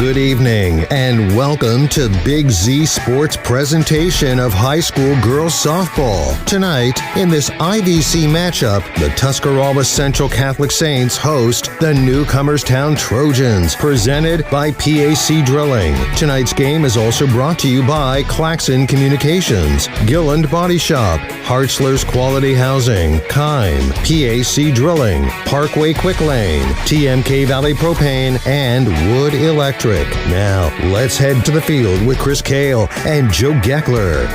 Good evening and welcome to Big Z Sports presentation of high school girls softball. Tonight, in this IVC matchup, the Tuscarawas Central Catholic Saints host the Newcomerstown Trojans, presented by PAC Drilling. Tonight's game is also brought to you by Claxon Communications, Gilland Body Shop, Hartzler's Quality Housing, Kime, PAC Drilling, Parkway Quick Lane, TMK Valley Propane, and Wood Electric. Now, let's head to the field with Chris Kale and Joe Geckler.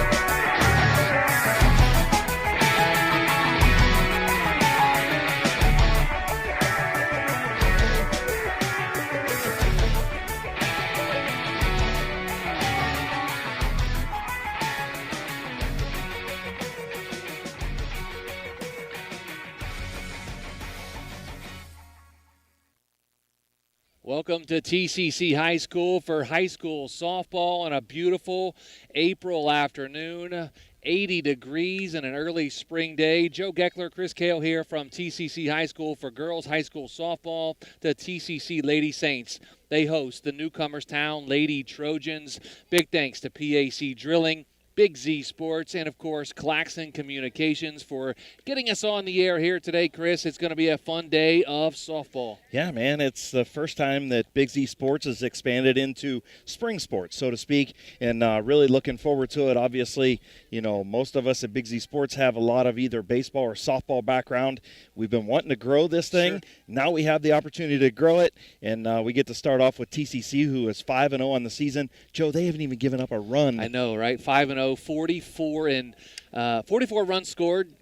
Welcome to T.C.C. High School for high school softball on a beautiful April afternoon. 80 degrees and an early spring day. Joe Geckler, Chris Kale here from T.C.C. High School for girls high school softball. The T.C.C. Lady Saints, they host the Newcomerstown Lady Trojans. Big thanks to PAC Drilling, Big Z Sports, and, of course, Claxon Communications for getting us on the air here today, Chris. It's going to be a fun day of softball. Yeah, man, it's the first time that Big Z Sports has expanded into spring sports, so to speak, and really looking forward to it. Obviously, you know, most of us at Big Z Sports have a lot of either baseball or softball background. We've been wanting to grow this thing. Sure. Now we have the opportunity to grow it, and we get to start off with T.C.C., who is 5-0 on the season. Joe, they haven't even given up a run. I know, right? 5-0. 44 runs scored.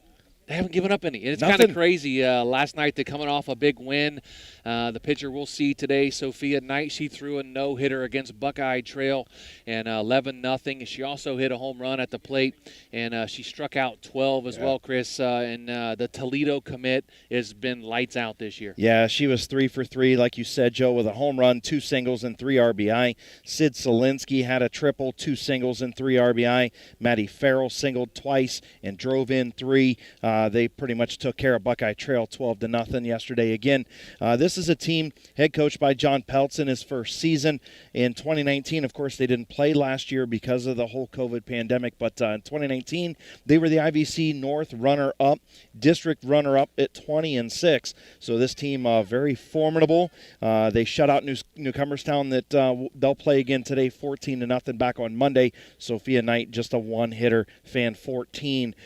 They haven't given up any. It's kind of crazy. Last night, they're coming off a big win. The pitcher we'll see today, Sophia Knight, she threw a no-hitter against Buckeye Trail and 11-0. She also hit a home run at the plate, and she struck out 12 as well, Chris. And the Toledo commit has been lights out this year. Yeah, she was 3 for 3, like you said, Joe, with a home run, 2 singles, and 3 RBI. Sid Solinsky had a triple, 2 singles, and 3 RBI. Maddie Farrell singled twice and drove in 3. They pretty much took care of Buckeye Trail 12-0 yesterday. Again, this is a team head coached by John Peltz in his first season. In 2019, of course, they didn't play last year because of the whole COVID pandemic, but in 2019, they were the IVC North runner-up, district runner-up at 20-6. So this team, very formidable. They shut out Newcomerstown that they'll play again today, 14-0 back on Monday. Sophia Knight, just a one-hitter, fan 14.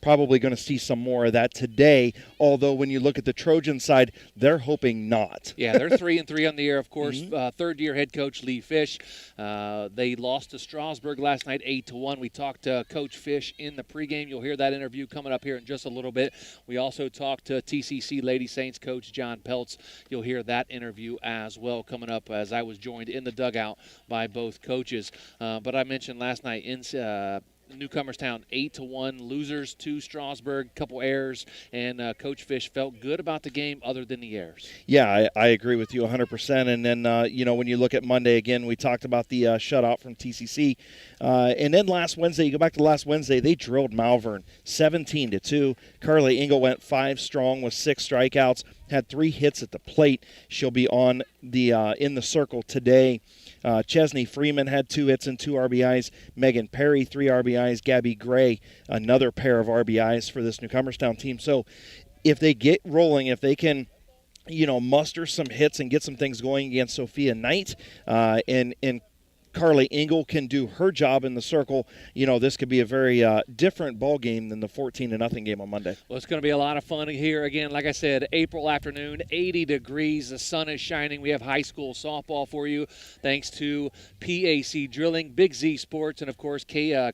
Probably going to see some more of that today, although when you look at the Trojan side, they're hoping not. Yeah, they're 3-3 on the year, of course. Third-year head coach Lee Fish. They lost to Strasburg last night 8-1. We talked to Coach Fish in the pregame. You'll hear that interview coming up here in just a little bit. We also talked to TCC Lady Saints coach John Peltz. You'll hear that interview as well coming up as I was joined in the dugout by both coaches. But I mentioned last night in Newcomerstown 8-1, losers to Strasburg, couple errors, and Coach Fish felt good about the game other than the errors. Yeah, I agree with you 100%. And then, you know, when you look at Monday, again, we talked about the shutout from TCC. And then last Wednesday, you go back to last Wednesday, they drilled Malvern 17-2. Carly Engel went 5 strong with 6 strikeouts, had 3 hits at the plate. She'll be on the in the circle today. Chesney Freeman had 2 hits and 2 RBIs. Megan Perry, 3 RBIs. Gabby Gray, another pair of RBIs for this Newcomerstown team. So if they get rolling, if they can, you know, muster some hits and get some things going against Sophia Knight and Carly Engel can do her job in the circle, you know, this could be a very different ball game than the 14-0 game on Monday. Well, it's going to be a lot of fun here. Again, like I said, April afternoon, 80 degrees. The sun is shining. We have high school softball for you thanks to PAC Drilling, Big Z Sports, and, of course,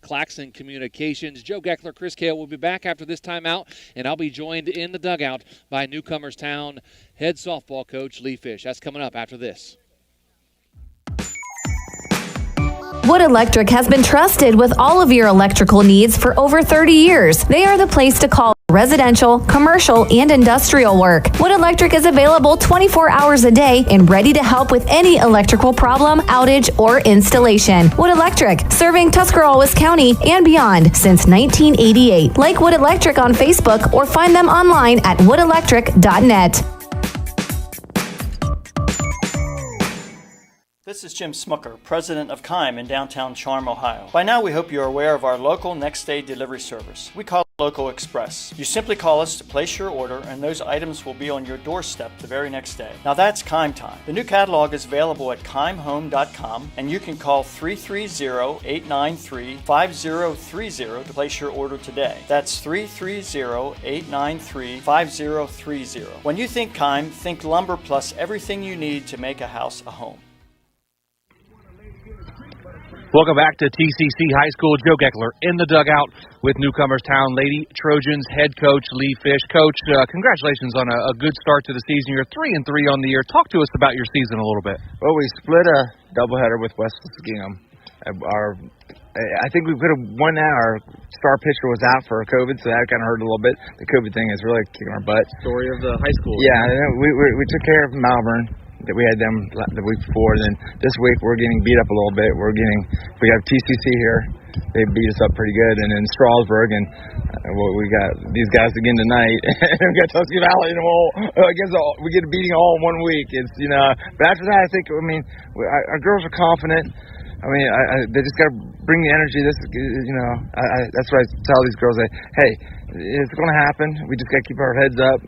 Claxon Communications. Joe Geckler, Chris Kale will be back after this timeout, and I'll be joined in the dugout by Newcomerstown head softball coach Lee Fish. That's coming up after this. Wood Electric has been trusted with all of your electrical needs for over 30 years. They are the place to call residential, commercial, and industrial work. Wood Electric is available 24 hours a day and ready to help with any electrical problem, outage, or installation. Wood Electric, serving Tuscarawas County and beyond since 1988. Like Wood Electric on Facebook or find them online at woodelectric.net. This is Jim Smucker, president of Kime in downtown Charm, Ohio. By now we hope you are aware of our local next day delivery service. We call it Local Express. You simply call us to place your order and those items will be on your doorstep the very next day. Now that's Kime time. The new catalog is available at kimehome.com and you can call 330-893-5030 to place your order today. That's 330-893-5030. When you think Kime, think lumber plus everything you need to make a house a home. Welcome back to T.C.C. High School. Joe Geckler in the dugout with Newcomerstown Lady Trojans head coach Lee Fish. Coach, congratulations on a good start to the season. You're 3-3 on the year. Talk to us about your season a little bit. Well, we split a doubleheader with West Gingham. I think we could have won that. Our star pitcher was out for COVID, so that kind of hurt a little bit. The COVID thing is really kicking our butt. Story of the high school. Yeah, we took care of Malvern. That we had them the week before. Then this week we're getting beat up a little bit. We have T.C.C. here. They beat us up pretty good, and then Strasburg, and we got these guys again tonight. We got Tusky Valley, and we get a beating all in 1 week. It's but after that, I think our girls are confident. They just got to bring the energy. That's what I tell these girls. Hey, it's going to happen. We just got to keep our heads up.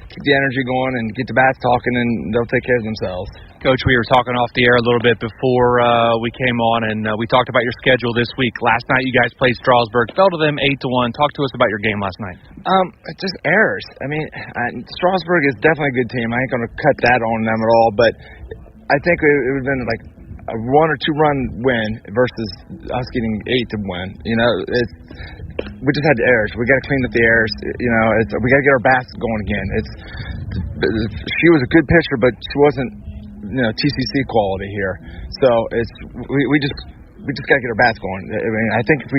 Keep the energy going and get the bats talking, and they'll take care of themselves. Coach, we were talking off the air a little bit before we came on, and we talked about your schedule this week. Last night you guys played Strasburg, fell to them 8-1. Talk to us about your game last night. Just errors. Strasburg is definitely a good team. I ain't going to cut that on them at all, but I think it would have been like a 1 or 2 run win versus us getting 8 to win. We just had the errors. We got to clean up the errors. We got to get our bats going again. She was a good pitcher, but she wasn't T.C.C. quality here. So we just got to get our bats going. I think if we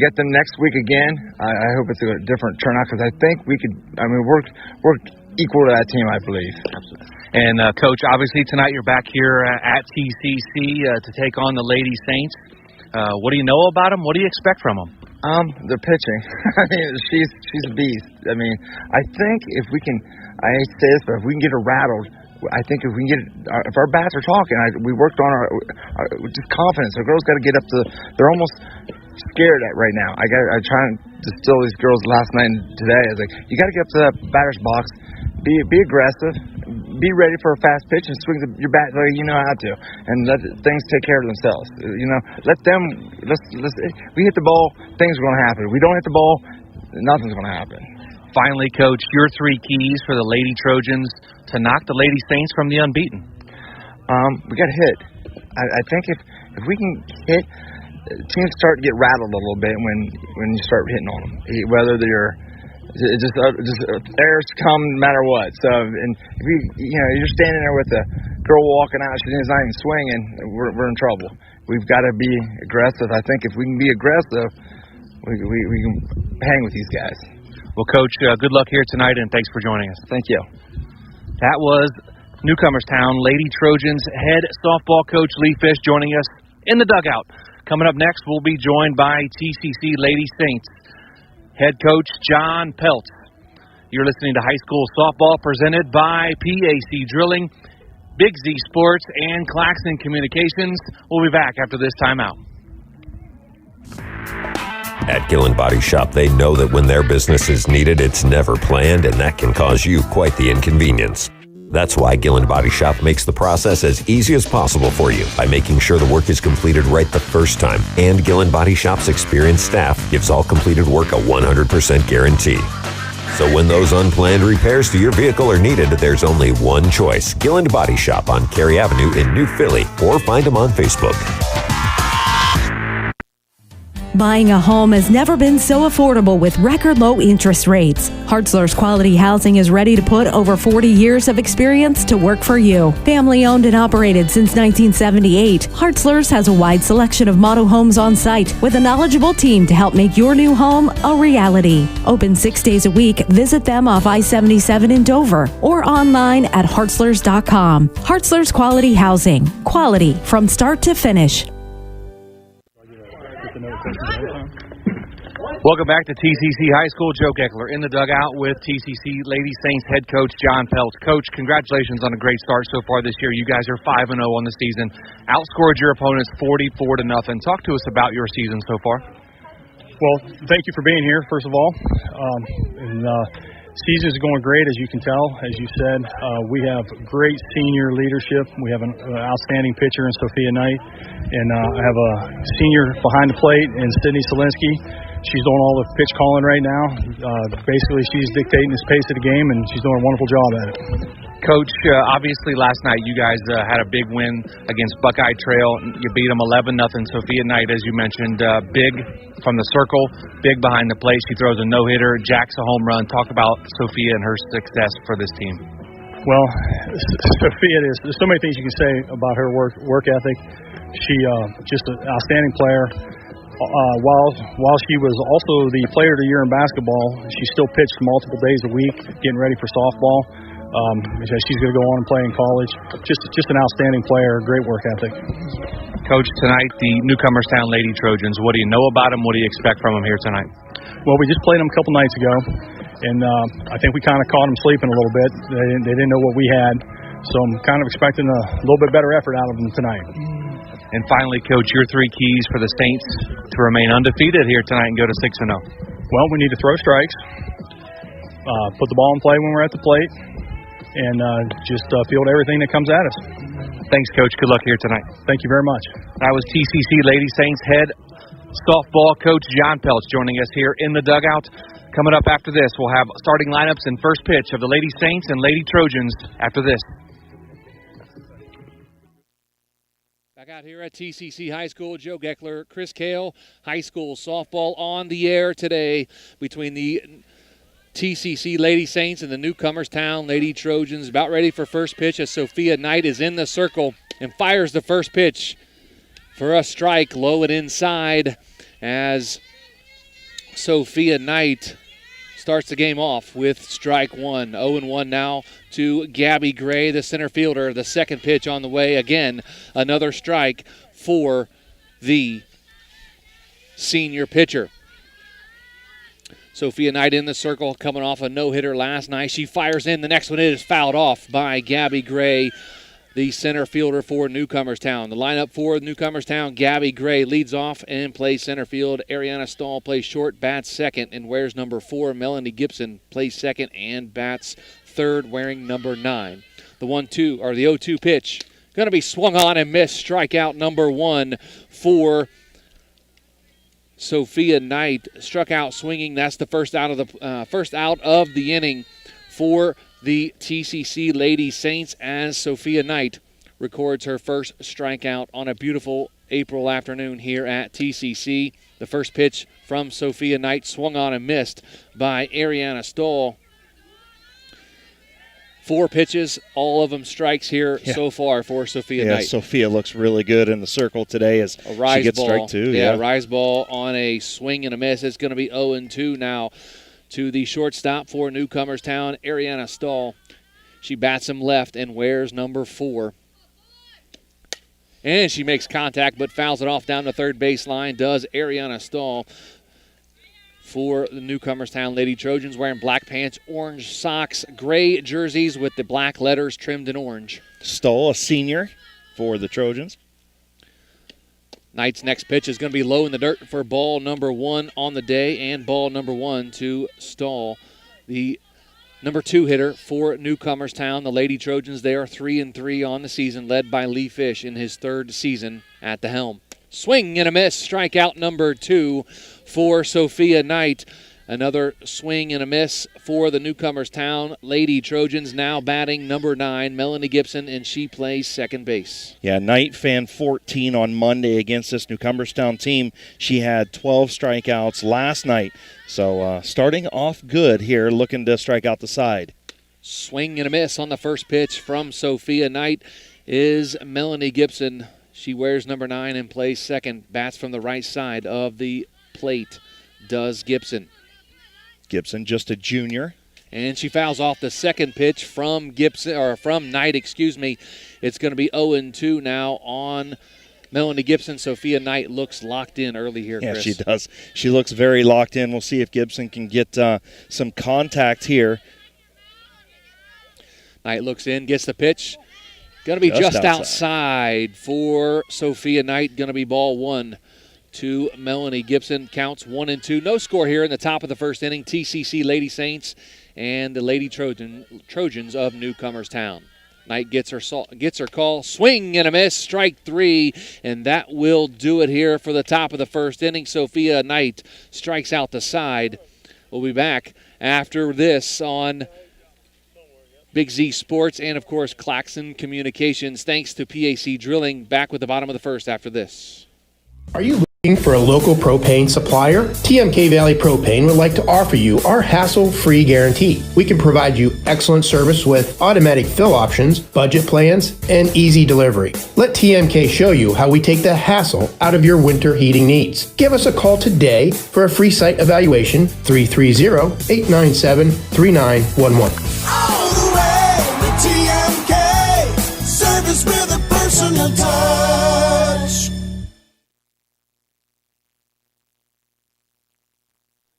get them next week again, I hope it's a different turnout because I think we could. We're equal to that team, I believe. Absolutely. And Coach, obviously tonight you're back here at T.C.C. To take on the Lady Saints. What do you know about them? What do you expect from them? They're pitching. She's a beast. I think if we can, I hate to say this, but if we can get her rattled, I think if we can if our bats are talking, we worked on our just confidence. The girls got to get up to. They're almost scared right now. I try to distill these girls last night and today. I was like, you got to get up to that batter's box, be aggressive, be ready for a fast pitch, and swing your bat the way you know how to, and let things take care of themselves. Let them. We hit the ball, things are going to happen. If we don't hit the ball, nothing's going to happen. Finally, Coach, your 3 keys for the Lady Trojans to knock the Lady Saints from the unbeaten. We got to hit. I think if we can hit, teams start to get rattled a little bit when you start hitting on them. Whether they're just errors come no matter what. So, and if you're standing there with a girl walking out, she's not even swinging, we're in trouble. We've got to be aggressive. I think if we can be aggressive, we can hang with these guys. Well, Coach, good luck here tonight, and thanks for joining us. Thank you. That was Newcomerstown Lady Trojans head softball coach Lee Fish joining us in the dugout. Coming up next, we'll be joined by T.C.C. Lady Saints head coach John Peltz. You're listening to High School Softball presented by PAC Drilling, Big Z Sports, and Claxton Communications. We'll be back after this timeout. At Gillen Body Shop, they know that when their business is needed, it's never planned, and that can cause you quite the inconvenience. That's why Gillen Body Shop makes the process as easy as possible for you by making sure the work is completed right the first time. And Gillen Body Shop's experienced staff gives all completed work a 100% guarantee. So when those unplanned repairs to your vehicle are needed, there's only one choice. Gillen Body Shop on Cary Avenue in New Philly, or find them on Facebook. Buying a home has never been so affordable with record low interest rates. Hartzler's Quality Housing is ready to put over 40 years of experience to work for you. Family owned and operated since 1978, Hartzler's has a wide selection of model homes on site with a knowledgeable team to help make your new home a reality. Open 6 days a week, visit them off I-77 in Dover or online at hartzlers.com. Hartzler's Quality Housing. Quality from start to finish. Welcome back to T.C.C. High School. Joe Geckler in the dugout with T.C.C. Lady Saints head coach John Peltz. Coach, congratulations on a great start so far this year. You guys are 5-0 on the season. Outscored your opponents 44-0. Talk to us about your season so far. Well, thank you for being here, first of all. Season is going great, as you can tell. As you said, we have great senior leadership. We have an outstanding pitcher in Sophia Knight, and I have a senior behind the plate in Sydney Solinsky. She's doing all the pitch calling right now. Basically, she's dictating the pace of the game, and she's doing a wonderful job at it. Coach, obviously last night you guys had a big win against Buckeye Trail. You beat them 11-0. Sophia Knight, as you mentioned, big from the circle, big behind the plate. She throws a no-hitter, jacks a home run. Talk about Sophia and her success for this team. Well, Sophia, there's so many things you can say about her work ethic. She just an outstanding player. While she was also the player of the year in basketball, she still pitched multiple days a week, getting ready for softball. She's going to go on and play in college. Just an outstanding player, great work ethic. Coach, tonight the Newcomerstown Lady Trojans. What do you know about them? What do you expect from them here tonight? Well, we just played them a couple nights ago, and I think we kind of caught them sleeping a little bit. They didn't know what we had, so I'm kind of expecting a little bit better effort out of them tonight. And finally, Coach, your 3 keys for the Saints to remain undefeated here tonight and go to 6-0. Well, we need to throw strikes, put the ball in play when we're at the plate, and just field everything that comes at us. Thanks, Coach. Good luck here tonight. Thank you very much. That was T.C.C. Lady Saints head softball coach John Peltz joining us here in the dugout. Coming up after this, we'll have starting lineups and first pitch of the Lady Saints and Lady Trojans after this. Back out here at T.C.C. High School, Joe Geckler, Chris Kale, high school softball on the air today between the T.C.C. Lady Saints and the Newcomerstown Lady Trojans. About ready for first pitch as Sophia Knight is in the circle and fires the first pitch for a strike low and inside as Sophia Knight starts the game off with strike one. 0-1 now to Gabby Gray, the center fielder. The second pitch on the way. Again, another strike for the senior pitcher. Sophia Knight in the circle, coming off a no-hitter last night. She fires in. The next one is fouled off by Gabby Gray, the center fielder for Newcomerstown. The lineup for Newcomerstown, Gabby Gray leads off and plays center field. Ariana Stahl plays short, bats second, and wears number 4. Melanie Gibson plays second and bats third, wearing number 9. The 0-2 pitch going to be swung on and missed. Strikeout number 1 for Sophia Knight. Struck out swinging. That's the first out of the inning for the T.C.C. Lady Saints as Sophia Knight records her first strikeout on a beautiful April afternoon here at T.C.C. The first pitch from Sophia Knight swung on and missed by Ariana Stahl. 4 pitches, all of them strikes here so far for Sophia Knight. Sophia looks really good in the circle today as she gets strike 2. Yeah, rise ball on a swing and a miss. It's going to be 0-2 now to the shortstop for Newcomerstown, Ariana Stahl. She bats him left and wears number 4. And she makes contact but fouls it off down the third baseline, does Ariana Stahl for the Newcomerstown Lady Trojans, wearing black pants, orange socks, gray jerseys with the black letters trimmed in orange. Stahl, a senior for the Trojans. Knight's next pitch is going to be low in the dirt for ball number 1 on the day, and ball number 1 to Stahl, the number 2 hitter for Newcomerstown. The Lady Trojans, they are 3-3 on the season, led by Lee Fish in his 3rd season at the helm. Swing and a miss, strikeout number 2 for Sophia Knight. Another swing and a miss for the Newcomerstown Lady Trojans, now batting number 9, Melanie Gibson, and she plays second base. Yeah, Knight fan 14 on Monday against this Newcomerstown team. She had 12 strikeouts last night. So starting off good here, looking to strike out the side. Swing and a miss on the first pitch from Sophia Knight is Melanie Gibson. She wears number 9 and plays second. Bats from the right side of the plate, does Gibson. Gibson, just a junior. And she fouls off the second pitch from Knight, It's going to be 0-2 now on Melanie Gibson, Sophia Knight looks locked in early here, Yeah, Chris. she does. She looks very locked in. We'll see if Gibson can get some contact here. Knight looks in, gets the pitch. Going to be just outside for Sophia Knight. Going to be ball 1 to Melanie Gibson. Counts 1-2. No score here in the top of the first inning. T.C.C. Lady Saints and the Lady Trojans of Newcomerstown. Knight gets her call. Swing and a miss. Strike 3. And that will do it here for the top of the first inning. Sophia Knight strikes out the side. We'll be back after this on Big Z Sports and, of course, Claxon Communications. Thanks to PAC Drilling. Back with the bottom of the first after this. Are you looking for a local propane supplier? TMK Valley Propane would like to offer you our hassle-free guarantee. We can provide you excellent service with automatic fill options, budget plans, and easy delivery. Let TMK show you how we take the hassle out of your winter heating needs. Give us a call today for a free site evaluation, 330-897-3911. All the way with TMK, service with a personal touch.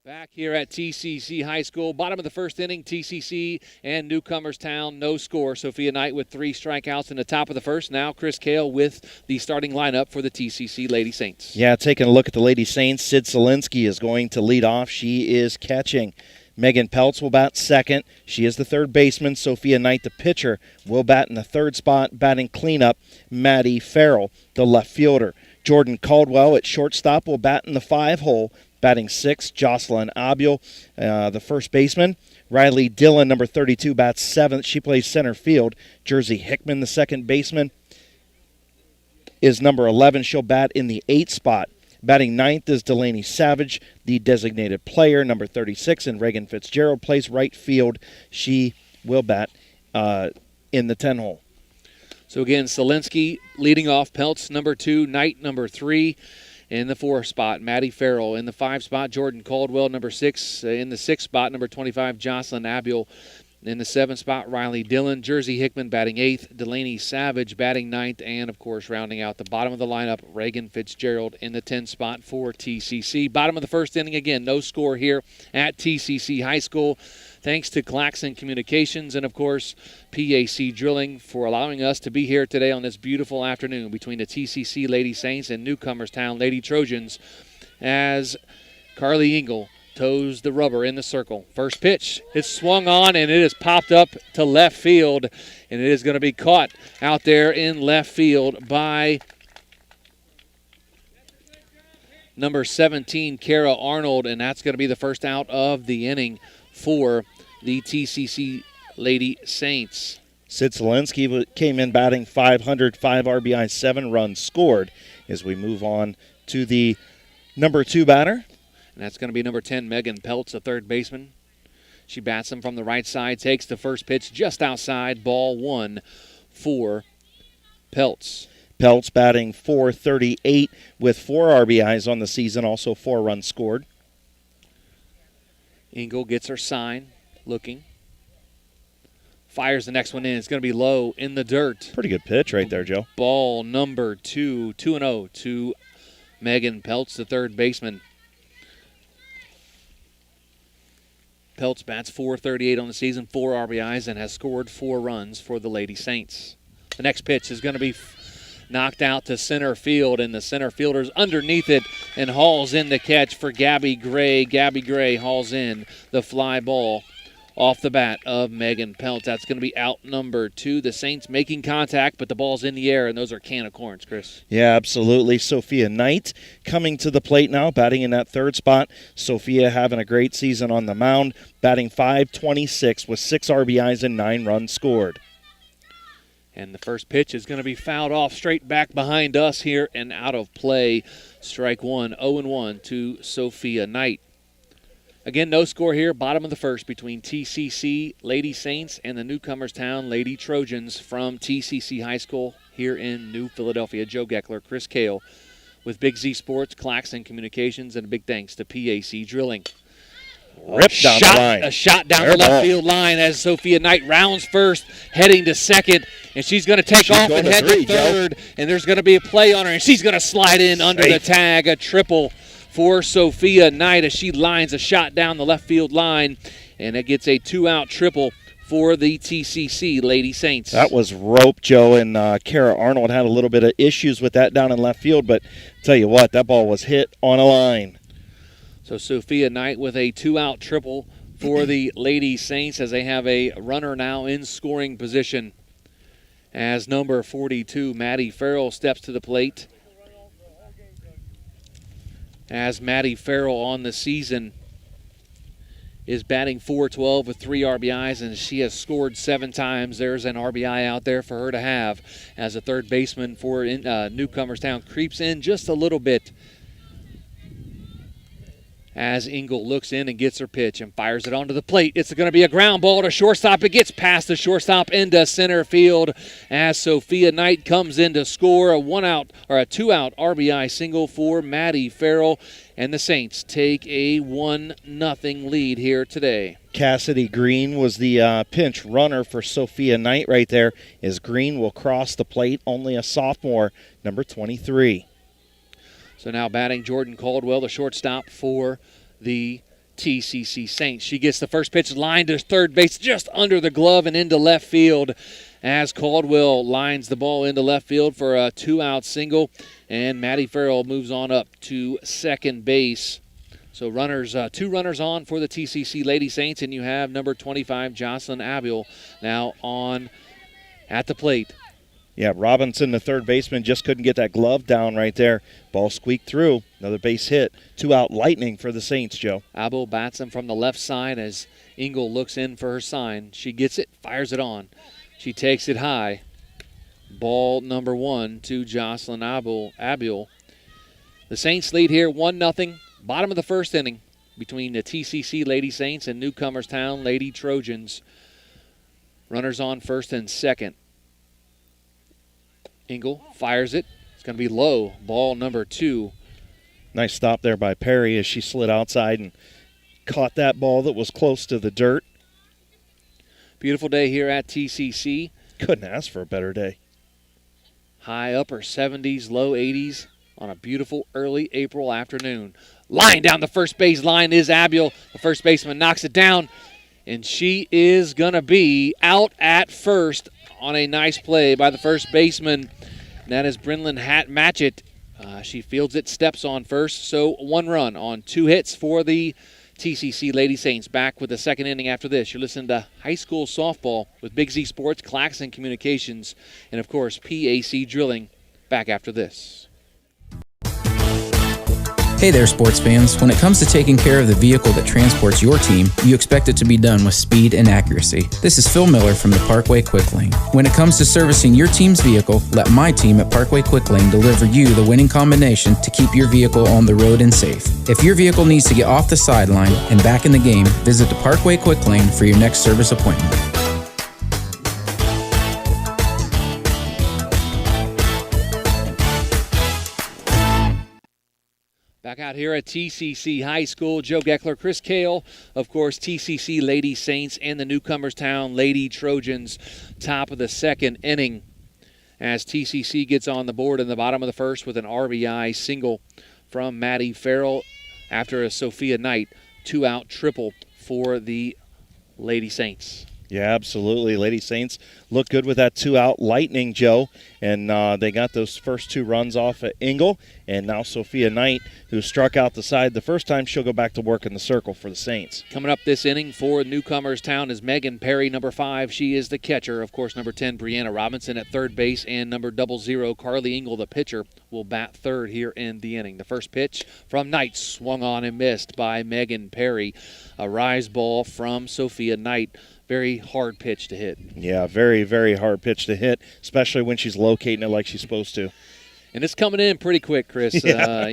Back here at T.C.C. High School, bottom of the first inning, T.C.C. and Newcomerstown, no score. Sophia Knight with 3 strikeouts in the top of the first. Now Chris Kale with the starting lineup for the T.C.C. Lady Saints. Yeah, taking a look at the Lady Saints, Sid Zielinski is going to lead off. She is catching. Megan Peltz will bat second. She is the third baseman. Sophia Knight, the pitcher, will bat in the third spot. Batting cleanup, Maddie Farrell, the left fielder. Jordan Caldwell at shortstop will bat in the 5-hole. Batting sixth, Jocelyn Abiel, the first baseman. Riley Dillon, number 32, bats seventh. She plays center field. Jersey Hickman, the second baseman, is number 11. She'll bat in the 8th spot. Batting ninth is Delaney Savage, the designated player, number 36, and Reagan Fitzgerald plays right field. She will bat in the 10-hole. So again, Zielinski leading off, Peltz number 2, Knight number 3. In the 4 spot, Maddie Farrell. In the 5 spot, Jordan Caldwell, number 6. In the 6 spot, number 25, Jocelyn Abiel. In the 7th spot, Riley Dillon. Jersey Hickman batting 8th. Delaney Savage batting 9th. And, of course, rounding out the bottom of the lineup, Reagan Fitzgerald in the 10th spot for TCC. Bottom of the first inning, again, no score here at TCC High School. Thanks to Claxon Communications and, of course, PAC Drilling for allowing us to be here today on this beautiful afternoon between the TCC Lady Saints and Newcomerstown Lady Trojans as Carly Engel toes the rubber in the circle. First pitch, it's swung on and it is popped up to left field, and it is going to be caught out there in left field by number 17, Kara Arnold, and that's going to be the first out of the inning for the TCC Lady Saints. Sid Zielinski came in batting 500, 5 RBI, 7 runs scored as we move on to the number 2 batter. And that's going to be number 10, Megan Peltz, a third baseman. She bats him from the right side, takes the first pitch just outside, ball 1 for Peltz. Peltz batting .438 with 4 RBIs on the season, also 4 runs scored. Engel gets her sign, looking. Fires the next one in. It's going to be low in the dirt. Pretty good pitch right there, Joe. Ball number 2, 2-0 to Megan Peltz, the third baseman. Peltz bats .438 on the season, 4 RBIs, and has scored 4 runs for the Lady Saints. The next pitch is going to be knocked out to center field, and the center fielder's underneath it and hauls in the catch for Gabby Gray. Gabby Gray hauls in the fly ball off the bat of Megan Peltz. That's going to be out number 2. The Saints making contact, but the ball's in the air, and those are can of corns, Chris. Yeah, absolutely. Sophia Knight coming to the plate now, batting in that third spot. Sophia having a great season on the mound, batting .526 with 6 RBIs and 9 runs scored. And the first pitch is going to be fouled off straight back behind us here and out of play. Strike 1, 0-1 to Sophia Knight. Again, no score here. Bottom of the first between TCC Lady Saints and the Newcomerstown Lady Trojans from TCC High School here in New Philadelphia. Joe Geckler, Chris Kale with Big Z Sports, Claxon Communications, and a big thanks to PAC Drilling. Ripped down the line. A shot down the left field line as Sophia Knight rounds first, heading to second, and she's going to take off and head to third, and there's going to be a play on her, and she's going to slide in under the tag, a triple for Sophia Knight as she lines a shot down the left field line, and it gets a 2-out triple for the T.C.C. Lady Saints. That was rope, Joe, and Kara Arnold had a little bit of issues with that down in left field, but tell you what, that ball was hit on a line. So Sophia Knight with a 2-out triple for the Lady Saints as they have a runner now in scoring position as number 42, Maddie Farrell, steps to the plate. As Maddie Farrell on the season is batting .412 with 3 RBIs, and she has scored 7 times. There's an RBI out there for her to have as a third baseman for Newcomerstown creeps in just a little bit as Engel looks in and gets her pitch and fires it onto the plate. It's going to be a ground ball to shortstop. It gets past the shortstop into center field as Sophia Knight comes in to score a 2-out RBI single for Maddie Farrell, and the Saints take a 1-0 lead here today. Cassidy Green was the pinch runner for Sophia Knight right there, as Green will cross the plate, only a sophomore, number 23. So now batting Jordan Caldwell, the shortstop for the T.C.C. Saints. She gets the first pitch line to third base just under the glove and into left field as Caldwell lines the ball into left field for a 2-out single, and Maddie Farrell moves on up to second base. So two runners on for the T.C.C. Lady Saints, and you have number 25, Jocelyn Abiel, now on at the plate. Yeah, Robinson, the third baseman, just couldn't get that glove down right there. Ball squeaked through. Another base hit. 2-out lightning for the Saints, Joe. Abel bats him from the left side as Engel looks in for her sign. She gets it, fires it on. She takes it high. Ball number 1 to Jocelyn Abiel. The Saints lead here 1-0. Bottom of the first inning between the T.C.C. Lady Saints and Newcomerstown Lady Trojans. Runners on first and second. Engel fires it. It's going to be low. Ball number 2. Nice stop there by Perry as she slid outside and caught that ball that was close to the dirt. Beautiful day here at T.C.C. Couldn't ask for a better day. High upper 70s, low 80s on a beautiful early April afternoon. Line down the first base line is Abiel. The first baseman knocks it down, and she is going to be out at first on a nice play by the first baseman. And that is Brinlyn Matchett. She fields it, steps on first. So 1 run on 2 hits for the T.C.C. Lady Saints. Back with the second inning after this. You're listening to high school softball with Big Z Sports, Claxon Communications, and, of course, PAC Drilling. Back after this. Hey there, sports fans. When it comes to taking care of the vehicle that transports your team, you expect it to be done with speed and accuracy. This is Phil Miller from the Parkway Quick Lane. When it comes to servicing your team's vehicle, let my team at Parkway Quick Lane deliver you the winning combination to keep your vehicle on the road and safe. If your vehicle needs to get off the sideline and back in the game, visit the Parkway Quick Lane for your next service appointment. Back out here at T.C.C. High School, Joe Geckler, Chris Kale, of course, T.C.C. Lady Saints and the Newcomerstown Lady Trojans, top of the second inning as T.C.C. gets on the board in the bottom of the first with an RBI single from Maddie Farrell after a Sophia Knight 2-out triple for the Lady Saints. Yeah, absolutely. Lady Saints look good with that 2-out lightning, Joe. And they got those first 2 runs off at Engel. And now Sophia Knight, who struck out the side the first time, she'll go back to work in the circle for the Saints. Coming up this inning for Newcomerstown is Megan Perry, number 5. She is the catcher. Of course, number 10, Brianna Robinson at third base. And number 00, Carly Engel, the pitcher, will bat third here in the inning. The first pitch from Knight swung on and missed by Megan Perry. A rise ball from Sophia Knight. Very hard pitch to hit. Yeah, very, very hard pitch to hit, especially when she's locating it like she's supposed to. And it's coming in pretty quick, Chris. Yeah.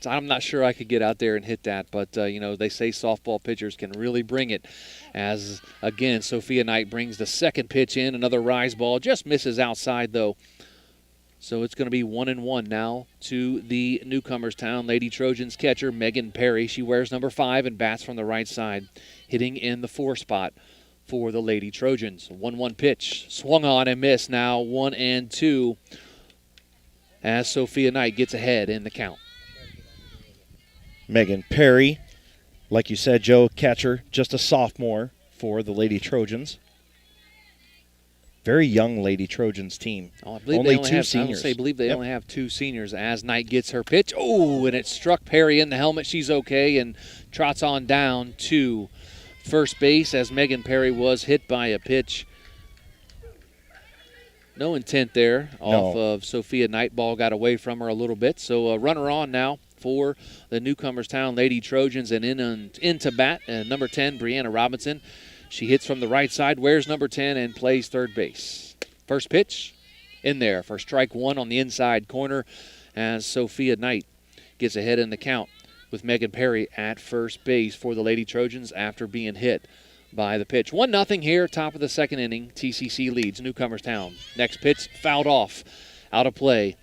I'm not sure I could get out there and hit that, but, they say softball pitchers can really bring it. As, again, Sophia Knight brings the second pitch in, another rise ball. Just misses outside, though. So it's going to be 1-1 now to the Newcomerstown Lady Trojans catcher, Megan Perry. She wears number 5 and bats from the right side, hitting in the 4 spot for the Lady Trojans. 1-1 pitch, swung on and missed. Now 1-2 as Sophia Knight gets ahead in the count. Megan Perry, like you said, Joe, catcher, just a sophomore for the Lady Trojans. Very young Lady Trojans team. Oh, I believe only they only two have, seniors. I believe they only have 2 seniors as Knight gets her pitch. Oh, and it struck Perry in the helmet. She's okay and trots on down to first base as Megan Perry was hit by a pitch. No intent there off of Sophia Knight. Ball got away from her a little bit. So a runner on now for the Newcomerstown Lady Trojans, and into bat, number 10, Brianna Robinson. She hits from the right side, wears number 10, and plays third base. First pitch in there for strike 1 on the inside corner as Sophia Knight gets ahead in the count with Megan Perry at first base for the Lady Trojans after being hit by the pitch. 1-0 here, top of the second inning. T.C.C. leads Newcomerstown. Next pitch fouled off, out of play.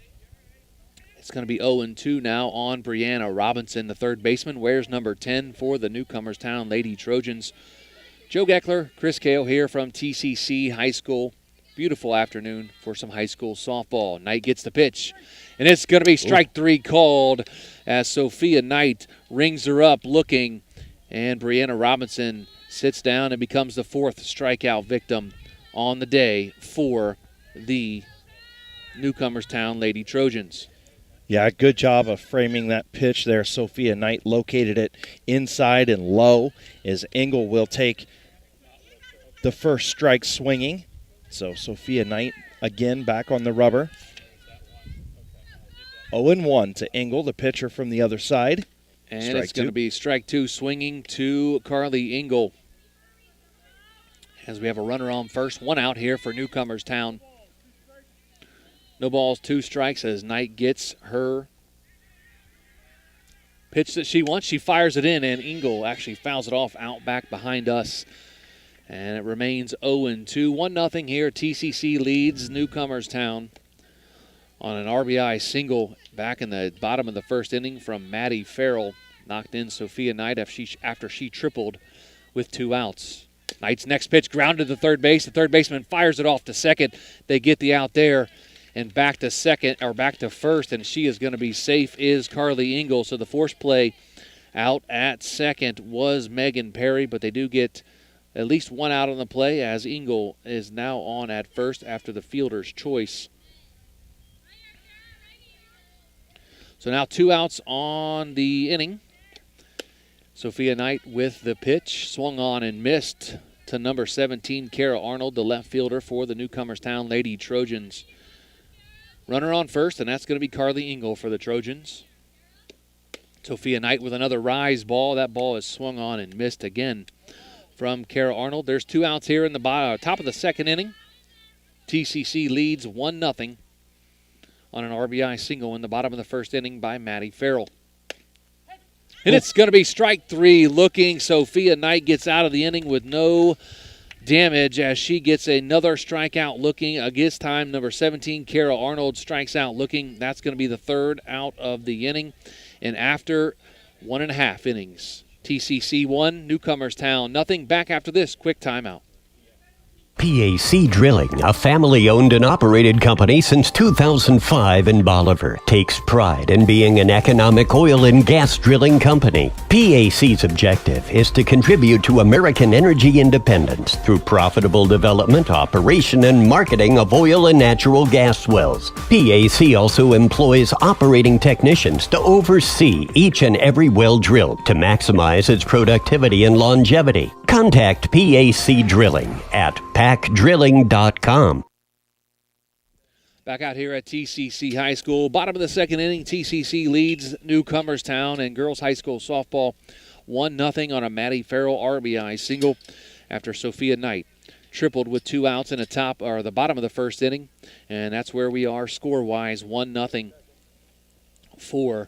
It's going to be 0-2 now on Brianna Robinson, the third baseman, wears number 10 for the Newcomerstown Lady Trojans. Joe Geckler, Chris Kale here from T.C.C. High School. Beautiful afternoon for some high school softball. Knight gets the pitch, and it's going to be strike 3 called as Sophia Knight rings her up looking, and Brianna Robinson sits down and becomes the 4th strikeout victim on the day for the Newcomerstown Lady Trojans. Yeah, good job of framing that pitch there. Sophia Knight located it inside and low as Engel will take the first strike swinging. So Sophia Knight again back on the rubber. 0-1 to Engel, the pitcher from the other side. And strike it's going to be strike 2 swinging to Carly Engel. As we have a runner on first, 1 out here for Newcomerstown. No balls, 2 strikes as Knight gets her pitch that she wants. She fires it in, and Engel actually fouls it off out back behind us. And it remains 0-2. 1-0 here. TCC leads Newcomerstown on an RBI single back in the bottom of the first inning from Maddie Farrell. Knocked in Sophia Knight after she tripled with 2 outs. Knight's next pitch grounded to third base. The third baseman fires it off to second. They get the out there. And back to first, and she is going to be safe, is Carly Engel. So the force play out at second was Megan Perry, but they do get at least 1 out on the play as Engel is now on at first after the fielder's choice. So now 2 outs on the inning. Sophia Knight with the pitch, swung on and missed to number 17, Kara Arnold, the left fielder for the Newcomerstown Lady Trojans. Runner on first, and that's going to be Carly Engel for the Trojans. Sophia Knight with another rise ball. That ball is swung on and missed again from Kara Arnold. There's 2 outs here in the top of the second inning. TCC leads 1-0 on an RBI single in the bottom of the first inning by Maddie Farrell. And it's going to be strike 3 looking. Sophia Knight gets out of the inning with no damage as she gets another strikeout looking. This time, number 17, Kara Arnold, strikes out looking. That's going to be the 3rd out of the inning. And after 1.5 innings, TCC 1, Newcomerstown nothing. Back after this quick timeout. PAC Drilling, a family-owned and operated company since 2005 in Bolivar, takes pride in being an economic oil and gas drilling company. PAC's objective is to contribute to American energy independence through profitable development, operation, and marketing of oil and natural gas wells. PAC also employs operating technicians to oversee each and every well drilled to maximize its productivity and longevity. Contact PAC Drilling at pacdrilling.com. Back out here at TCC High School. Bottom of the second inning, TCC leads Newcomerstown and girls high school softball 1-0 on a Maddie Farrell RBI single after Sophia Knight tripled with 2 outs in the bottom of the first inning. And that's where we are score-wise, 1-0 for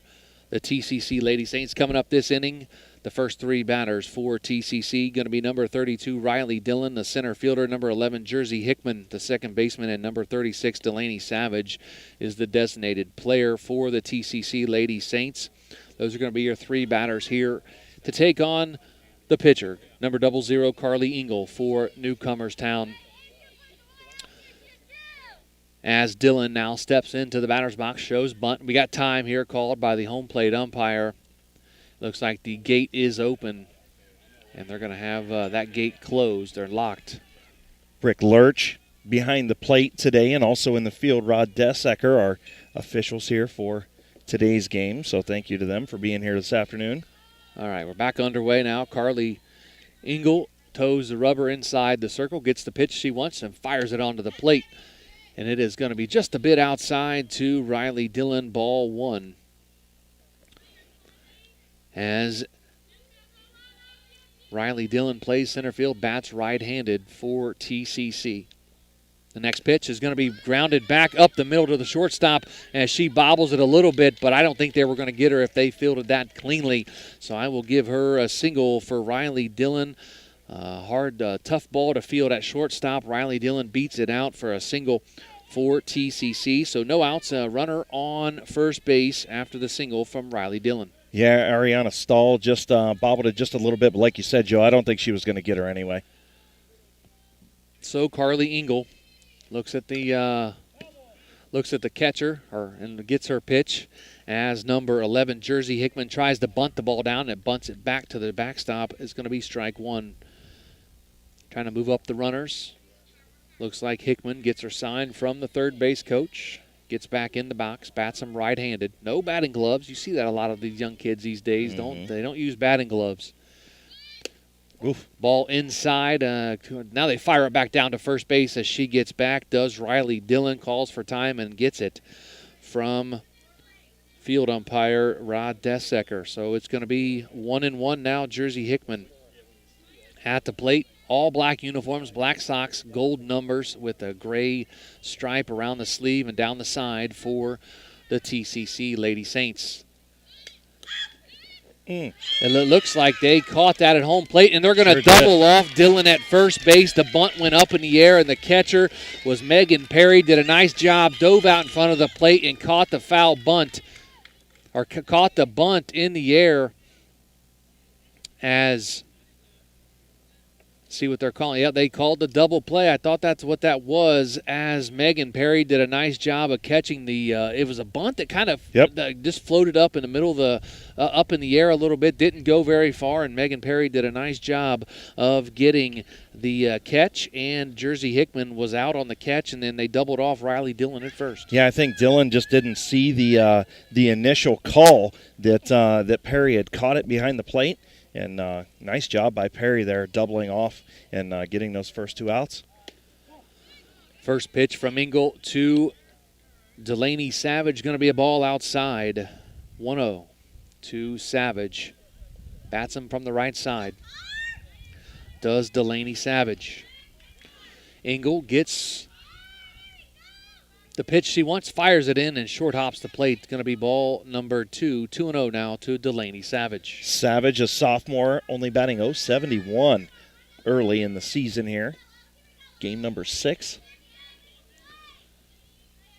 the TCC Lady Saints. Coming up this inning, The first three batters for T.C.C. going to be number 32, Riley Dillon, the center fielder, number 11, Jersey Hickman, the second baseman, and number 36, Delaney Savage is the designated player for the T.C.C. Lady Saints. Those are going to be your three batters here to take on the pitcher, number 00, Carly Engel for Newcomerstown. As Dillon now steps into the batter's box, shows bunt. We got time here called by the home plate umpire. Looks like the gate is open, and they're going to have that gate closed. They're locked. Rick Lurch behind the plate today, and also in the field, Rod Desecker, our officials here for today's game. So thank you to them for being here this afternoon. All right, we're back underway now. Carly Engel toes the rubber inside the circle, gets the pitch she wants, and fires it onto the plate. And it is going to be just a bit outside to Riley Dillon, ball one. As Riley Dillon plays center field, bats right-handed for T.C.C. The next pitch is going to be grounded back up the middle to the shortstop as she bobbles it a little bit, but I don't think they were going to get her if they fielded that cleanly. So I will give her a single for Riley Dillon. Tough ball to field at shortstop. Riley Dillon beats it out for a single for T.C.C. So no outs, a runner on first base after the single from Riley Dillon. Yeah, Ariana Stahl just bobbled it just a little bit, but like you said, Joe, I don't think she was going to get her anyway. So Carly Engel looks at the catcher and gets her pitch as number 11, Jersey Hickman, tries to bunt the ball down and bunts it back to the backstop. It's going to be strike one. Trying to move up the runners. Looks like Hickman gets her sign from the third base coach. Gets back in the box, bats him right-handed. No batting gloves. You see that a lot of these young kids these days. They don't use batting gloves. Oof. Ball inside. Now they fire it back down to first base as she gets back. Does Riley Dillon, calls for time and gets it from field umpire Rod Desecker. So it's going to be 1-1 now. Jersey Hickman at the plate. All black uniforms, black socks, gold numbers with a gray stripe around the sleeve and down the side for the T.C.C. Lady Saints. It looks like they caught that at home plate, and they're going to double off Dillon at first base. The bunt went up in the air, and the catcher was Megan Perry. Did a nice job, dove out in front of the plate and caught the foul bunt, or caught the bunt in the air as... See what they're calling. Yeah, they called the double play. I thought that's what that was, as Megan Perry did a nice job of catching the it was a bunt that kind of just floated up in the middle of the up in the air a little bit, didn't go very far, and Megan Perry did a nice job of getting the catch, and Jersey Hickman was out on the catch, and then they doubled off Riley Dillon at first. Yeah, I think Dillon just didn't see the initial call that Perry had caught it behind the plate. And nice job by Perry there, doubling off and getting those first two outs. First pitch from Engel to Delaney Savage, going to be a ball outside. 1-0 to Savage. Bats him from the right side. Does Delaney Savage. Engel gets the pitch she wants, fires it in, and short hops the plate. It's going to be ball number 2. 2-0 now to Delaney Savage. Savage, a sophomore, only batting .071 early in the season here. Game number 6.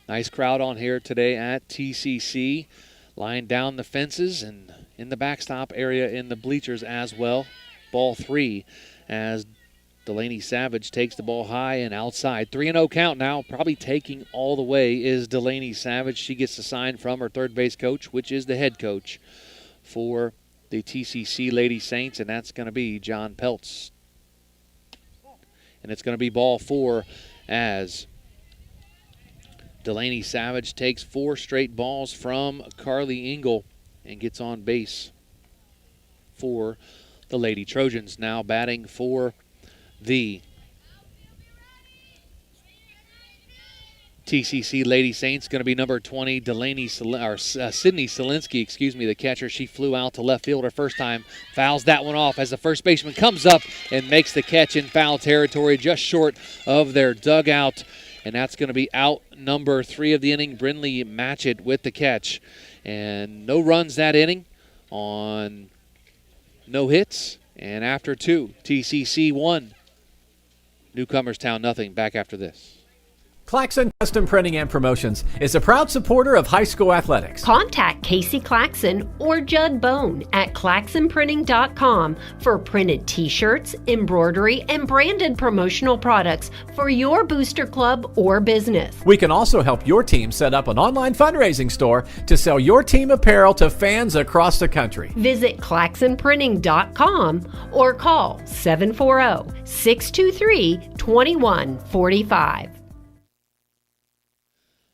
Nice crowd on here today at T.C.C. Lying down the fences and in the backstop area in the bleachers as well. Ball 3 as Delaney Savage takes the ball high and outside. 3-0 count now. Probably taking all the way is Delaney Savage. She gets the sign from her third base coach, which is the head coach for the T.C.C. Lady Saints, and that's going to be John Peltz. And it's going to be ball 4 as Delaney Savage takes 4 straight balls from Carly Engel and gets on base for the Lady Trojans. Now batting for the T.C.C. Lady Saints, going to be number 20, Sydney Selinsky, the catcher. She flew out to left field her first time, fouls that one off as the first baseman comes up and makes the catch in foul territory just short of their dugout. And that's going to be out number 3 of the inning. Brindley Matchett with the catch. And no runs that inning on no hits. And after 2, T.C.C. 1. Newcomerstown nothing. Back after this. Claxon Custom Printing and Promotions is a proud supporter of high school athletics. Contact Casey Claxon or Judd Bone at claxonprinting.com for printed t-shirts, embroidery, and branded promotional products for your booster club or business. We can also help your team set up an online fundraising store to sell your team apparel to fans across the country. Visit claxonprinting.com or call 740-623-2145.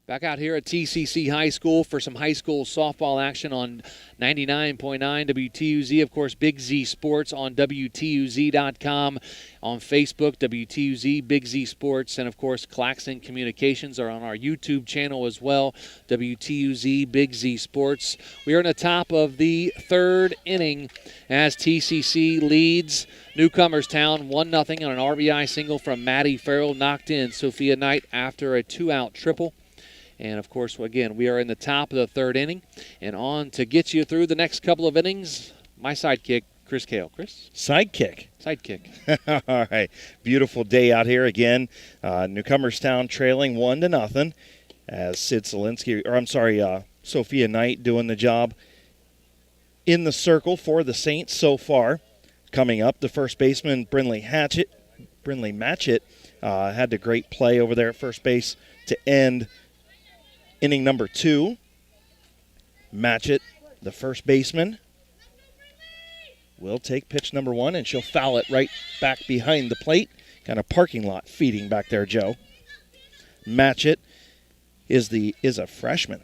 Back out here at T.C.C. High School for some high school softball action on 99.9 WTUZ. Of course, Big Z Sports on WTUZ.com. On Facebook, WTUZ, Big Z Sports. And, of course, Claxon Communications are on our YouTube channel as well. WTUZ, Big Z Sports. We are in the top of the 3rd inning as T.C.C. leads Newcomerstown 1-0 on an RBI single from Maddie Farrell. Knocked in Sophia Knight after a 2-out triple. And, of course, again, we are in the top of the 3rd inning. And on to get you through the next couple of innings, my sidekick, Chris Kale. Chris? Sidekick. All right. Beautiful day out here again. Newcomerstown trailing 1-0 as Sophia Knight doing the job in the circle for the Saints so far. Coming up, the first baseman, Brinley Matchett, had a great play over there at first base to end inning number 2. Matchett, the first baseman, will take pitch number 1, and she'll foul it right back behind the plate. Kind of parking lot feeding back there, Joe. Matchett is a freshman.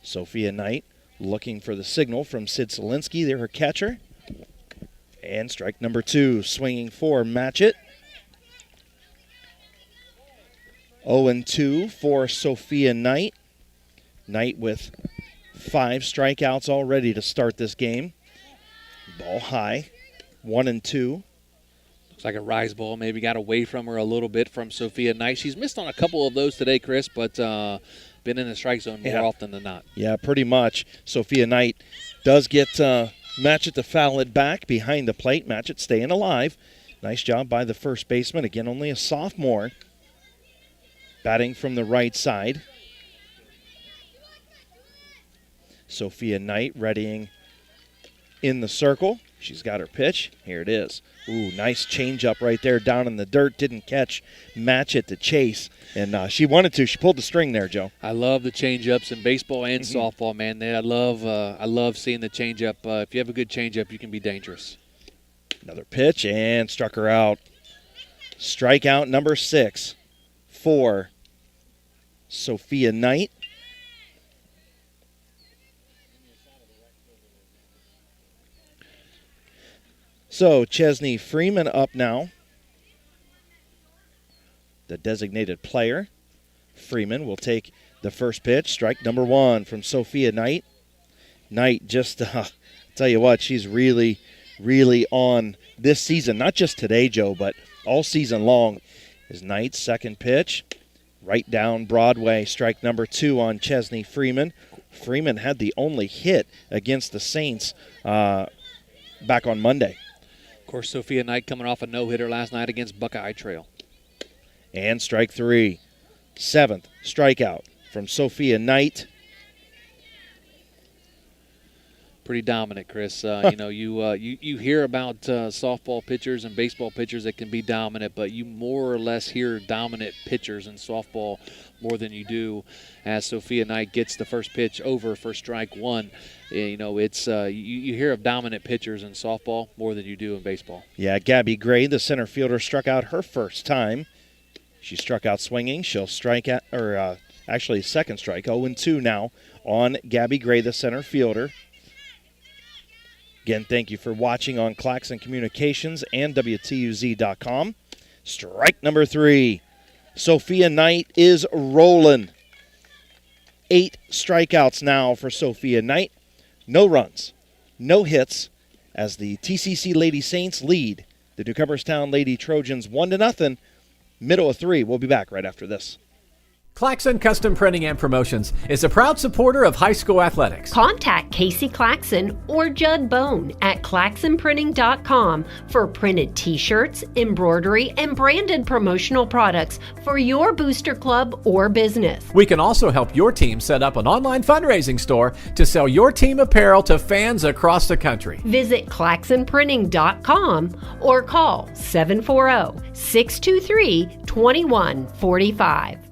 Sophia Knight looking for the signal from Sid Zielinski. They're her catcher. And strike number 2, swinging for Matchett. 0-2 for Sophia Knight. Knight with 5 strikeouts already to start this game. Ball high, 1-2. Looks like a rise ball maybe got away from her a little bit from Sophia Knight. She's missed on a couple of those today, Chris, but been in the strike zone more often than not. Yeah, pretty much. Sophia Knight does get Matchett to foul it back behind the plate. Matchett staying alive. Nice job by the first baseman. Again, only a sophomore. Batting from the right side. Sophia Knight readying in the circle. She's got her pitch. Here it is. Ooh, nice changeup right there down in the dirt. Didn't catch Matchett to chase. And she wanted to. She pulled the string there, Joe. I love the changeups in baseball and softball, man. I love seeing the changeup. If you have a good changeup, you can be dangerous. Another pitch and struck her out. Strikeout number 6 for Sophia Knight. So Chesney Freeman up now, the designated player. Freeman will take the first pitch, strike number 1 from Sophia Knight. Knight just, tell you what, she's really, really on this season. Not just today, Joe, but all season long. Is Knight's second pitch. Right down Broadway, strike number 2 on Chesney Freeman. Freeman had the only hit against the Saints back on Monday. Of course, Sophia Knight coming off a no-hitter last night against Buckeye Trail. And strike 3. 7th strikeout from Sophia Knight. Pretty dominant, Chris. You hear about softball pitchers and baseball pitchers that can be dominant, but you more or less hear dominant pitchers in softball more than you do as Sophia Knight gets the first pitch over for strike 1. It's you hear of dominant pitchers in softball more than you do in baseball. Yeah, Gabby Gray, the center fielder, struck out her first time. She struck out swinging. She'll strike out, actually second strike, 0-2 now on Gabby Gray, the center fielder. Again, thank you for watching on Claxon Communications and WTUZ.com. Strike number 3. Sophia Knight is rolling. 8 strikeouts now for Sophia Knight. No runs, no hits, as the T.C.C. Lady Saints lead the Newcomerstown Lady Trojans 1-0. Middle of 3. We'll be back right after this. Claxon Custom Printing and Promotions is a proud supporter of high school athletics. Contact Casey Claxon or Judd Bone at claxonprinting.com for printed t-shirts, embroidery, and branded promotional products for your booster club or business. We can also help your team set up an online fundraising store to sell your team apparel to fans across the country. Visit claxonprinting.com or call 740-623-2145.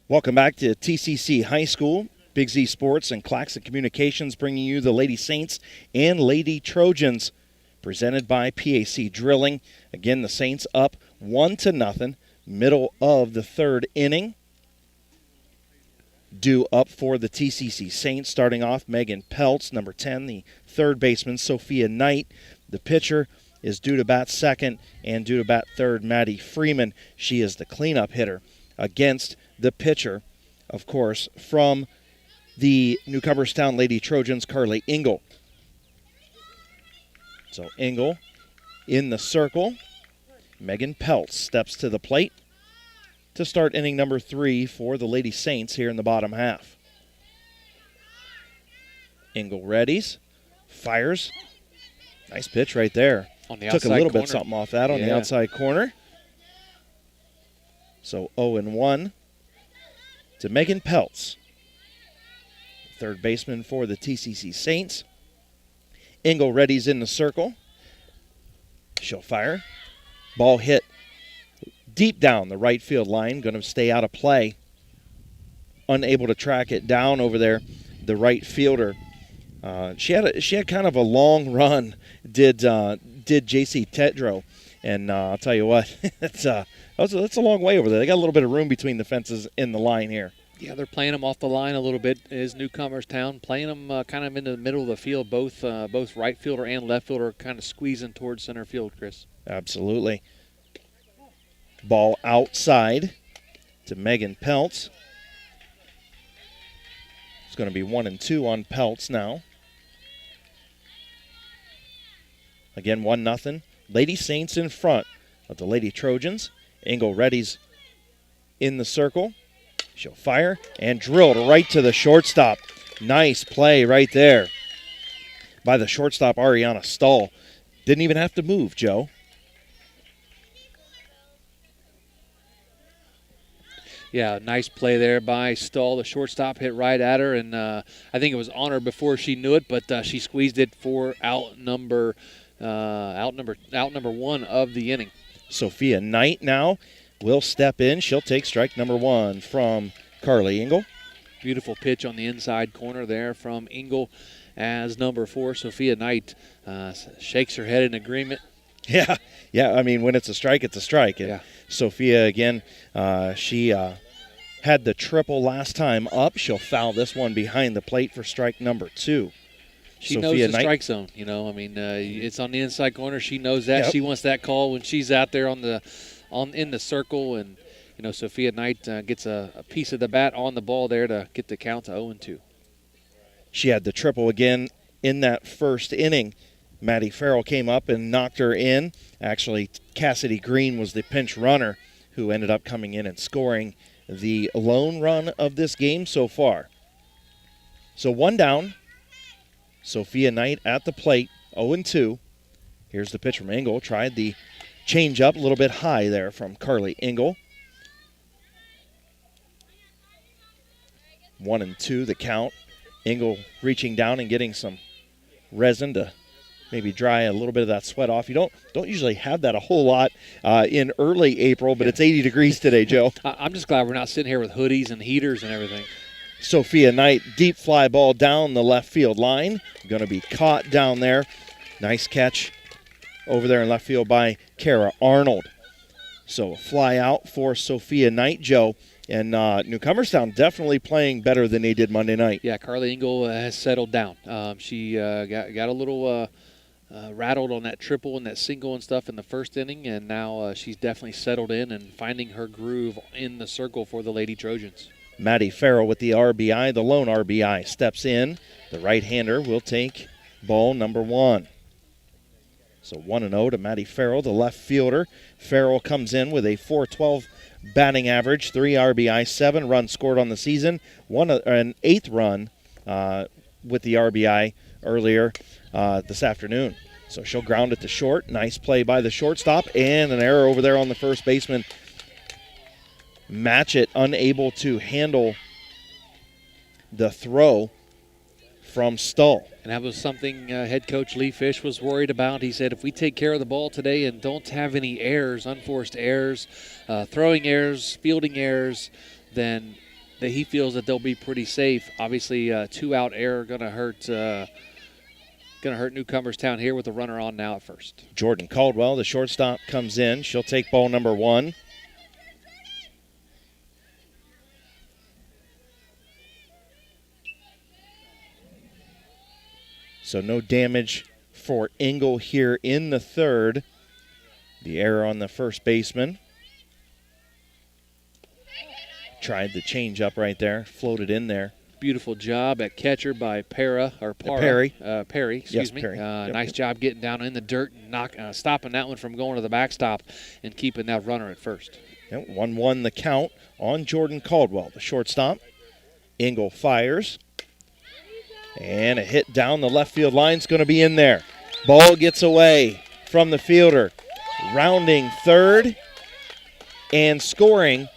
Welcome back to T.C.C. High School. Big Z Sports and Claxon Communications bringing you the Lady Saints and Lady Trojans, presented by PAC Drilling. Again, the Saints up 1-0, middle of the third inning. Due up for the T.C.C. Saints, starting off Megan Peltz, number 10, the third baseman, Sophia Knight. The pitcher is due to bat second, and due to bat third, Maddie Freeman. She is the cleanup hitter against the pitcher, of course, from the Newcomerstown Lady Trojans, Carly Engel. So Engel in the circle. Megan Peltz steps to the plate to start inning number 3 for the Lady Saints here in the bottom half. Engel readies, fires. Nice pitch right there. On the Took a little bit something off that on the outside corner. So 0-1 to Megan Peltz, third baseman for the T.C.C. Saints. Engel readies in the circle. She'll fire. Ball hit deep down the right field line, going to stay out of play. Unable to track it down over there, the right fielder. She had kind of a long run, did J.C. Tedrow. And I'll tell you what, that's a long way over there. They got a little bit of room between the fences in the line here. Yeah, they're playing them off the line a little bit. Is Newcomerstown playing them kind of into the middle of the field? Both right fielder and left fielder kind of squeezing towards center field, Chris. Absolutely. Ball outside to Megan Peltz. It's going to be 1-2 on Peltz now. Again, 1-0. Lady Saints in front of the Lady Trojans. Engel readies in the circle. She'll fire and drilled right to the shortstop. Nice play right there by the shortstop, Ariana Stahl. Didn't even have to move, Joe. Yeah, nice play there by Stahl. The shortstop hit right at her, and I think it was on her before she knew it, but she squeezed it for out number 1 of the inning. Sophia Knight now will step in. She'll take strike number 1 from Carly Engel. Beautiful pitch on the inside corner there from Engel as number 4. Sophia Knight shakes her head in agreement. Yeah. I mean, when it's a strike, it's a strike. And yeah. Sophia, again, she had the triple last time up. She'll foul this one behind the plate for strike number 2. She knows the strike zone, I mean, it's on the inside corner. She knows that. Yep. She wants that call when she's out there in the circle, and Sophia Knight gets a piece of the bat on the ball there to get the count to 0-2. She had the triple again in that first inning. Maddie Farrell came up and knocked her in. Actually, Cassidy Green was the pinch runner who ended up coming in and scoring the lone run of this game so far. So 1 down. Sophia Knight at the plate, 0-2. Here's the pitch from Engel. Tried the change up a little bit high there from Carly Engel. 1-2 the count. Engel reaching down and getting some resin to maybe dry a little bit of that sweat off. You don't usually have that a whole lot in early April, but it's 80 degrees today, Joe. I'm just glad we're not sitting here with hoodies and heaters and everything. Sophia Knight, deep fly ball down the left field line. Going to be caught down there. Nice catch over there in left field by Kara Arnold. So a fly out for Sophia Knight, Joe. And Newcomerstown definitely playing better than they did Monday night. Yeah, Carly Engel has settled down. She got a little rattled on that triple and that single and stuff in the first inning, and now she's definitely settled in and finding her groove in the circle for the Lady Trojans. Maddie Farrell with the RBI, the lone RBI, steps in. The right-hander will take ball number 1. So 1-0 to Maddie Farrell, the left fielder. Farrell comes in with a .412 batting average, 3 RBI, 7 runs scored on the season, an 8th run with the RBI earlier this afternoon. So she'll ground it to short. Nice play by the shortstop, and an error over there on the first baseman. Matchett unable to handle the throw from Stull. And that was something head coach Lee Fish was worried about. He said if we take care of the ball today and don't have any errors, unforced errors, throwing errors, fielding errors, then that he feels that they'll be pretty safe. Obviously, a 2-out error going to hurt Newcomerstown here with a runner on now at first. Jordan Caldwell, the shortstop, comes in. She'll take ball number 1. So no damage for Engel here in the third. The error on the first baseman. Tried the change up right there, floated in there. Beautiful job at catcher by Perry. Perry, excuse me. Perry. Nice job getting down in the dirt and stopping that one from going to the backstop and keeping that runner at first. 1-1 the count on Jordan Caldwell, the shortstop. Engel fires. And a hit down the left field line's going to be in there. Ball gets away from the fielder. Rounding third and scoring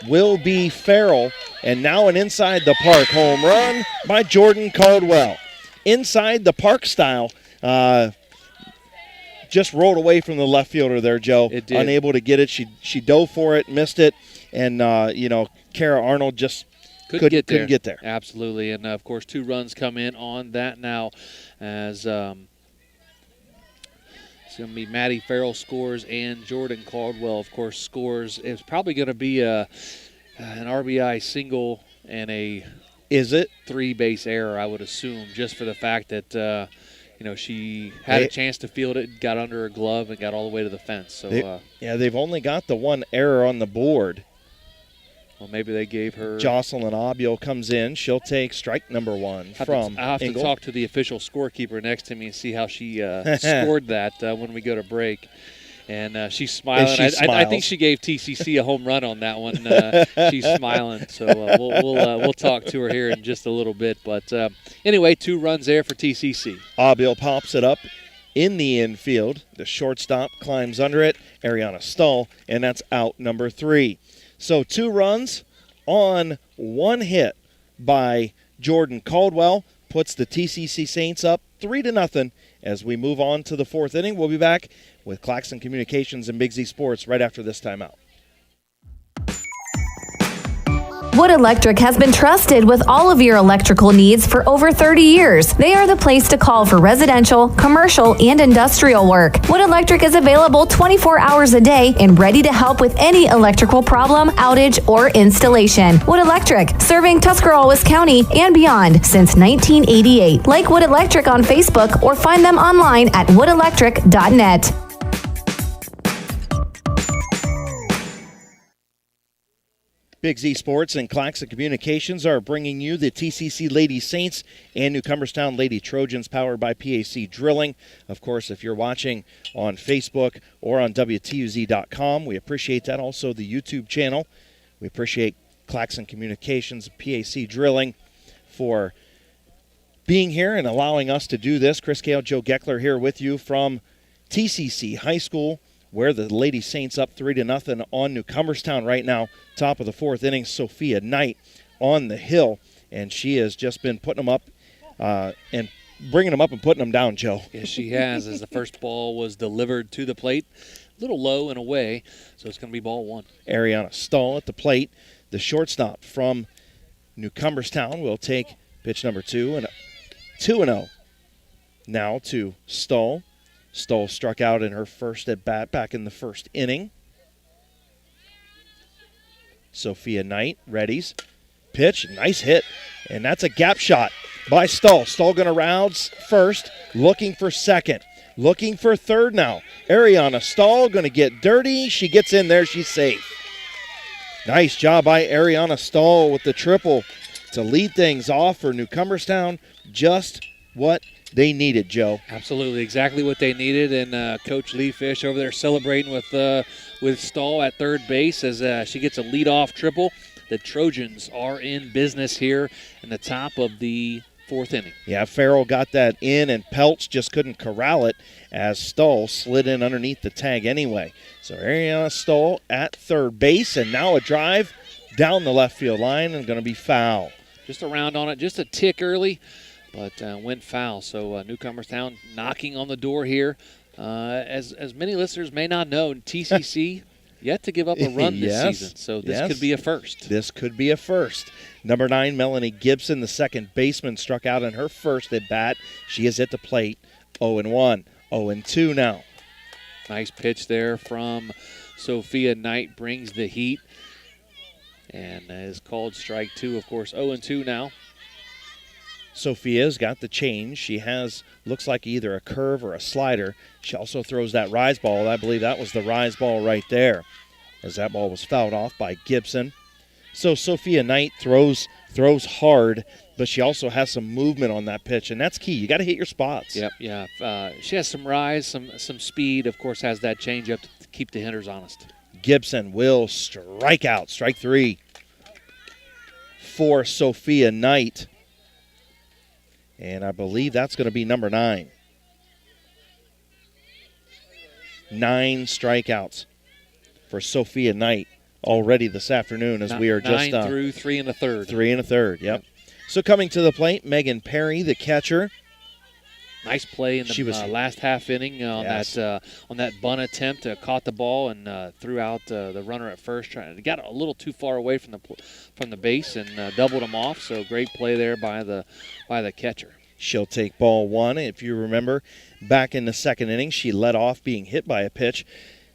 will be Farrell. And now an inside the park home run by Jordan Caldwell. Inside the park style. Just rolled away from the left fielder there, Joe. It did. Unable to get it. She dove for it, missed it. And, Kara Arnold just couldn't get there. Absolutely. And, of course, 2 runs come in on that now as it's going to be Maddie Farrell scores and Jordan Caldwell, of course, scores. It's probably going to be an RBI single and a 3-base error, I would assume, just for the fact that, she had a chance to field it, got under her glove, and got all the way to the fence. So they've only got the 1 error on the board. Well, maybe they gave her. Jocelyn Abio comes in. She'll take strike number 1 from I'll have Engel. to talk to the official scorekeeper next to me and see how she scored that when we go to break. And she's smiling. I think she gave T.C.C. a home run on that one. She's smiling. So we'll talk to her here in just a little bit. But anyway, 2 runs there for T.C.C. Abio pops it up in the infield. The shortstop climbs under it. Ariana Stull, and that's out number 3. So 2 runs on 1 hit by Jordan Caldwell puts the T.C.C. Saints up 3-0 as we move on to the 4th inning. We'll be back with Claxon Communications and Big Z Sports right after this timeout. Wood Electric has been trusted with all of your electrical needs for over 30 years. They are the place to call for residential, commercial, and industrial work. Wood Electric is available 24 hours a day and ready to help with any electrical problem, outage, or installation. Wood Electric, serving Tuscarawas County and beyond since 1988. Like Wood Electric on Facebook or find them online at woodelectric.net. Big Z Sports and Claxon Communications are bringing you the T.C.C. Lady Saints and Newcomerstown Lady Trojans, powered by PAC Drilling. Of course, if you're watching on Facebook or on WTUZ.com, we appreciate that. Also, the YouTube channel. We appreciate Claxon Communications, PAC Drilling, for being here and allowing us to do this. Chris Kale, Joe Geckler here with you from T.C.C. High School, where the Lady Saints up 3-0 on Newcomerstown right now. Top of the 4th inning, Sophia Knight on the hill, and she has just been putting them up and bringing them up and putting them down, Joe. Yes, she has, as the first ball was delivered to the plate. A little low and away, so it's going to be ball 1. Ariana Stull at the plate. The shortstop from Newcomerstown will take pitch number 2, and 2-0 now to Stull. Stull struck out in her first at bat back in the first inning. Sophia Knight readies. Pitch, nice hit. And that's a gap shot by Stull. Stull going to round first, looking for second. Looking for third now. Ariana Stull going to get dirty. She gets in there. She's safe. Nice job by Ariana Stull with the triple to lead things off for Newcomerstown. Just what they needed, Joe. Absolutely, exactly what they needed, and Coach Lee Fish over there celebrating with Stahl at third base as she gets a leadoff triple. The Trojans are in business here in the top of the fourth inning. Yeah, Farrell got that in, and Peltz just couldn't corral it as Stahl slid in underneath the tag anyway. So Ariana Stahl at third base, and now a drive down the left field line and going to be foul. Just around on it, just a tick early, but went foul. So Newcomerstown knocking on the door here. As many listeners may not know, TCC yet to give up a run this season. So this could be a first. This could be a first. Number 9, Melanie Gibson, the second baseman, struck out in her first at bat. She is at the plate, 0-1, 0-2 now. Nice pitch there from Sophia Knight, brings the heat. And is called strike 2, of course, 0-2 now. Sophia's got the change. She has, looks like either a curve or a slider. She also throws that rise ball. I believe that was the rise ball right there, as that ball was fouled off by Gibson. So Sophia Knight throws hard, but she also has some movement on that pitch, and that's key. You got to hit your spots. Yep, yeah. She has some rise, some speed. Of course, has that change up to keep the hitters honest. Gibson will strike out, strike 3 for Sophia Knight. And I believe that's going to be number 9. 9 strikeouts for Sophia Knight already this afternoon as we are just 9 through 3 1/3. 3 1/3, yep. So coming to the plate, Megan Perry, the catcher. Nice play in the last half inning on that bunt attempt. Caught the ball and threw out the runner at first. Got a little too far away from the base and doubled him off. So great play there by the catcher. She'll take ball 1. If you remember, back in the second inning, she led off being hit by a pitch.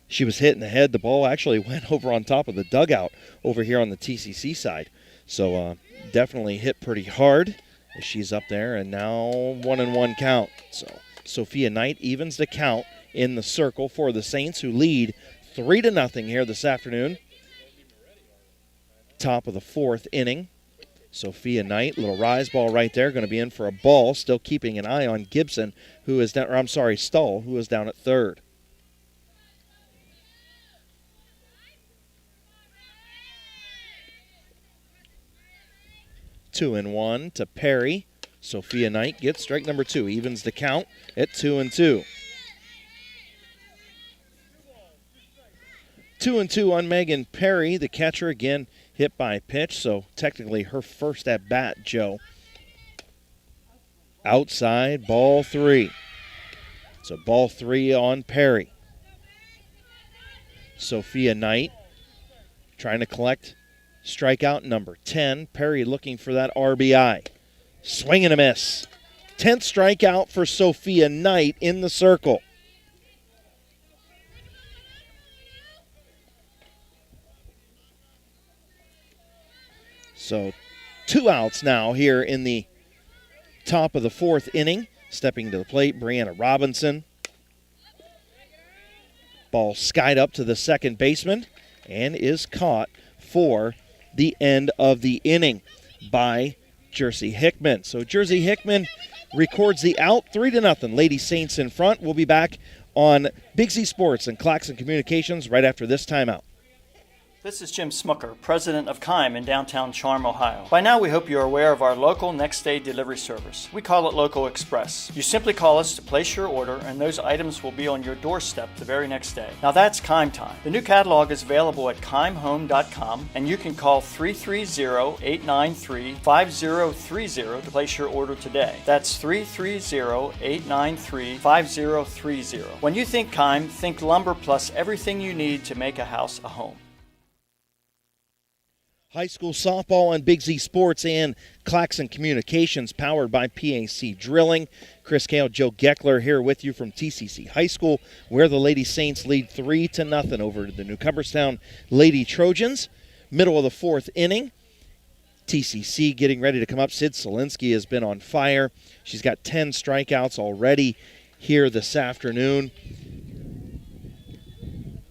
She was hit in the head. The ball actually went over on top of the dugout over here on the TCC side. So definitely hit pretty hard. She's up there, and now 1-1 count. So Sophia Knight evens the count in the circle for the Saints, who lead 3-0 here this afternoon. Top of the fourth inning. Sophia Knight, little rise ball right there, going to be in for a ball. Still keeping an eye on Gibson, who is down. Or I'm sorry, Stahl, who is down at third. Two and 1 to Perry. Sophia Knight gets strike number 2, evens the count at 2-2. 2-2 on Megan Perry, the catcher, again hit by pitch, so technically her first at bat, Joe. Outside, ball 3. So ball 3 on Perry. Sophia Knight trying to collect strikeout number 10. Perry looking for that RBI. Swing and a miss. 10th strikeout for Sophia Knight in the circle. So 2 outs now here in the top of the fourth inning. Stepping to the plate, Brianna Robinson. Ball skied up to the second baseman and is caught for the end of the inning by Jersey Hickman. So Jersey Hickman records the out, 3-0. Lady Saints in front. We'll be back on Big Z Sports and Claxon Communications right after this timeout. This is Jim Smucker, president of Kime in downtown Charm, Ohio. By now, we hope you're aware of our local next-day delivery service. We call it Local Express. You simply call us to place your order, and those items will be on your doorstep the very next day. Now that's Kime time. The new catalog is available at kimehome.com, and you can call 330-893-5030 to place your order today. That's 330-893-5030. When you think Kime, think lumber plus everything you need to make a house a home. High school softball on Big Z Sports and Claxon Communications, powered by PAC Drilling. Chris Kale, Joe Geckler here with you from TCC High School, where the Lady Saints lead 3-0 over the Newcomerstown Lady Trojans. Middle of the fourth inning. TCC getting ready to come up. Sid Solinsky has been on fire. She's got 10 strikeouts already here this afternoon.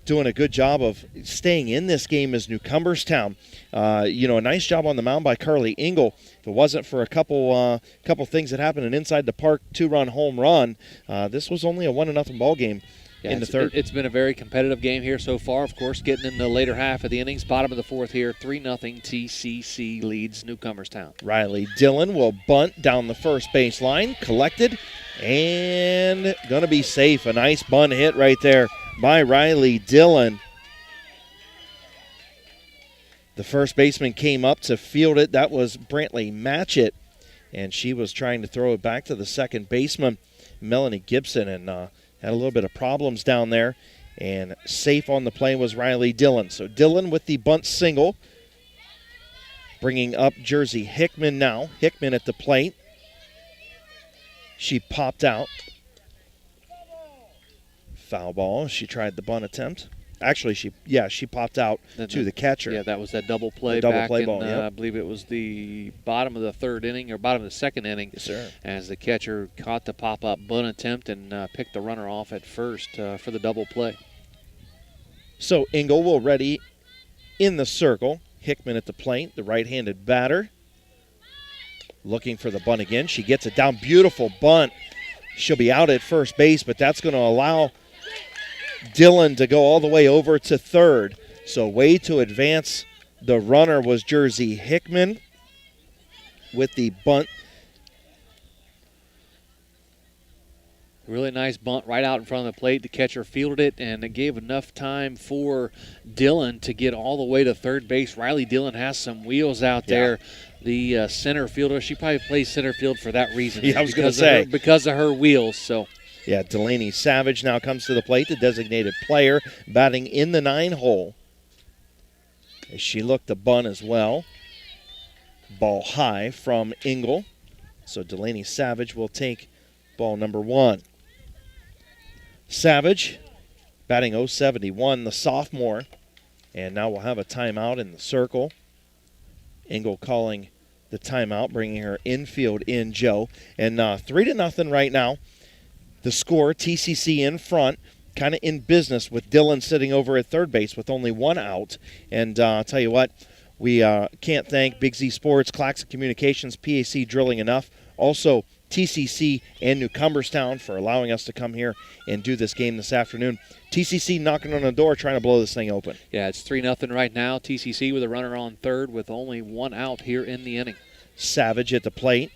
doing a good job of staying in this game is Newcomerstown. A nice job on the mound by Carly Engel. If it wasn't for a couple things that happened inside the park, 2-run home run, this was only a 1-0 ball game in the third. It's been a very competitive game here so far. Of course, getting in the later half of the innings, bottom of the fourth here, 3-0 T.C.C. leads Newcomerstown. Riley Dillon will bunt down the first base line, collected, and going to be safe. A nice bunt hit right there by Riley Dillon. The first baseman came up to field it. That was Brantley Matchett, and she was trying to throw it back to the second baseman, Melanie Gibson, and had a little bit of problems down there. And safe on the play was Riley Dillon. So Dillon with the bunt single, bringing up Jersey Hickman now. Hickman at the plate. She popped out. Foul ball. She tried the bunt attempt. Actually, she popped out to the catcher. Yeah, that was that double play ball, yep. I believe it was the bottom of the third inning or bottom of the second inning. Yes, sir. As the catcher caught the pop-up bunt attempt and picked the runner off at first for the double play. So Engel will ready in the circle. Hickman at the plate, the right-handed batter. Looking for the bunt again. She gets it down. Beautiful bunt. She'll be out at first base, but that's going to allow Dillon to go all the way over to third. So way to advance the runner was Jersey Hickman with the bunt. Really nice bunt right out in front of the plate. The catcher fielded it, and it gave enough time for Dillon to get all the way to third base. Riley Dillon has some wheels out there. The center fielder, she probably plays center field for that reason. Yeah, I was going to say. Because of her wheels, so. Yeah, Delaney Savage now comes to the plate, the designated player, batting in the 9-hole. She looked the bunt as well. Ball high from Engel. So Delaney Savage will take ball number 1. Savage batting .071, the sophomore. And now we'll have a timeout in the circle. Engel calling the timeout, bringing her infield in, Joe. And 3-0 right now. The score, T.C.C. in front, kind of in business with Dillon sitting over at third base with only 1 out. And I'll tell you what, we can't thank Big Z Sports, Claxon Communications, PAC Drilling enough. Also, T.C.C. and Newcomerstown for allowing us to come here and do this game this afternoon. T.C.C. knocking on the door, trying to blow this thing open. Yeah, it's 3-0 right now. T.C.C. with a runner on third with only 1 out here in the inning. Savage at the plate.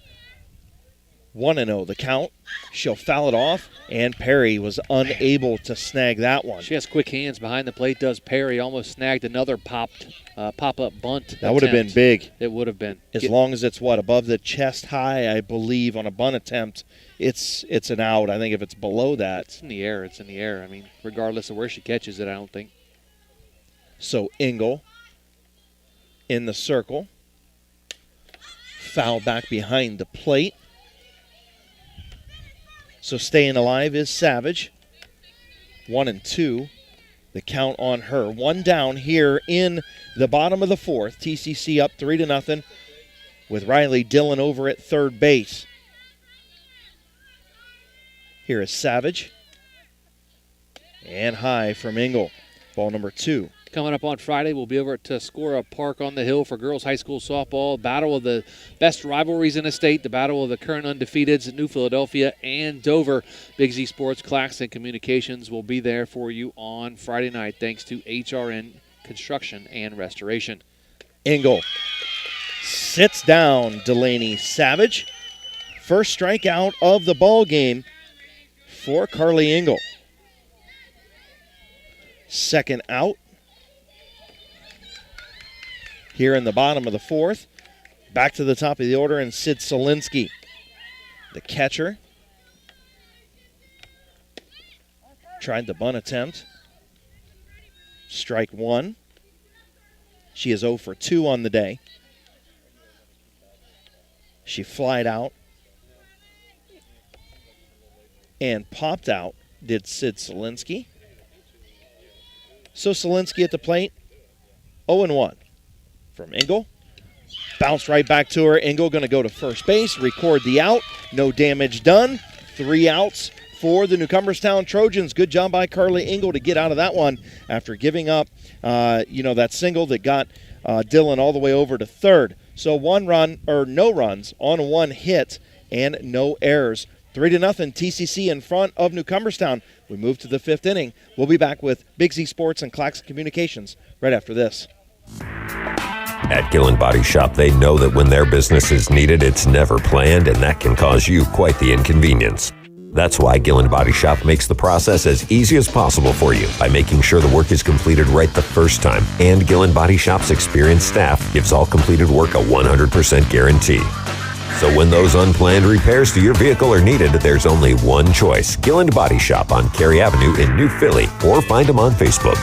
1-0 the count. She'll foul it off, and Perry was unable to snag that one. She has quick hands behind the plate, does Perry. Almost snagged another pop-up bunt. That would have been big. It would have been. As long as it's, above the chest high, I believe, on a bunt attempt, it's an out. I think if it's below that. It's in the air. It's in the air. I mean, regardless of where she catches it, I don't think. So Engel in the circle. Foul back behind the plate. So staying alive is Savage. 1-2. The count on her. 1 down here in the bottom of the fourth. TCC up 3-0 with Riley Dillon over at third base. Here is Savage. And high from Engel. Ball number 2. Coming up on Friday, we'll be over at Tuscarora Park on the Hill for girls high school softball. Battle of the best rivalries in the state, the battle of the current undefeateds at New Philadelphia and Dover. Big Z Sports, Claxon Communications will be there for you on Friday night, thanks to HRN Construction and Restoration. Engel sits down Delaney Savage. First strikeout of the ball game for Carly Engel. Second out. Here in the bottom of the fourth. Back to the top of the order, and Sid Solinsky, the catcher. Tried the bunt attempt. Strike 1. She is 0 for 2 on the day. She flied out and popped out, did Sid Solinsky. So Solinsky at the plate, 0-1. From Engel. Bounced right back to her. Engel going to go to first base, record the out. No damage done. 3 outs for the Newcomerstown Trojans. Good job by Carly Engel to get out of that one after giving up, that single that got Dillon all the way over to third. So no runs on one hit and no errors. 3-0 T.C.C. in front of Newcomerstown. We move to the fifth inning. We'll be back with Big Z Sports and Claxon Communications right after this. At Gillen Body Shop, they know that when their business is needed, it's never planned, and that can cause you quite the inconvenience. That's why Gillen Body Shop makes the process as easy as possible for you by making sure the work is completed right the first time. And Gillen Body Shop's experienced staff gives all completed work a 100% guarantee. So when those unplanned repairs to your vehicle are needed, there's only one choice. Gillen Body Shop on Cary Avenue in New Philly, or find them on Facebook.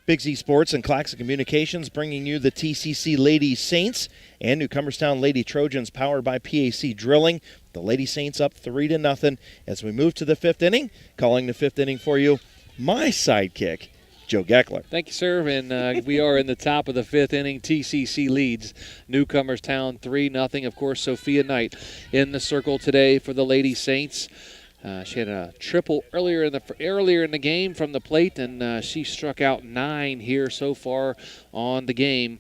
Big Z Sports and Claxon Communications bringing you the T.C.C. Lady Saints and Newcomerstown Lady Trojans, powered by PAC Drilling. The Lady Saints up 3-0 as we move to the fifth inning. Calling the fifth inning for you, my sidekick, Joe Geckler. Thank you, sir. And we are in the top of the fifth inning. TCC leads Newcomerstown 3-0. Of course, Sophia Knight in the circle today for the Lady Saints. She had a triple earlier in the game from the plate, and she struck out 9 here so far on the game.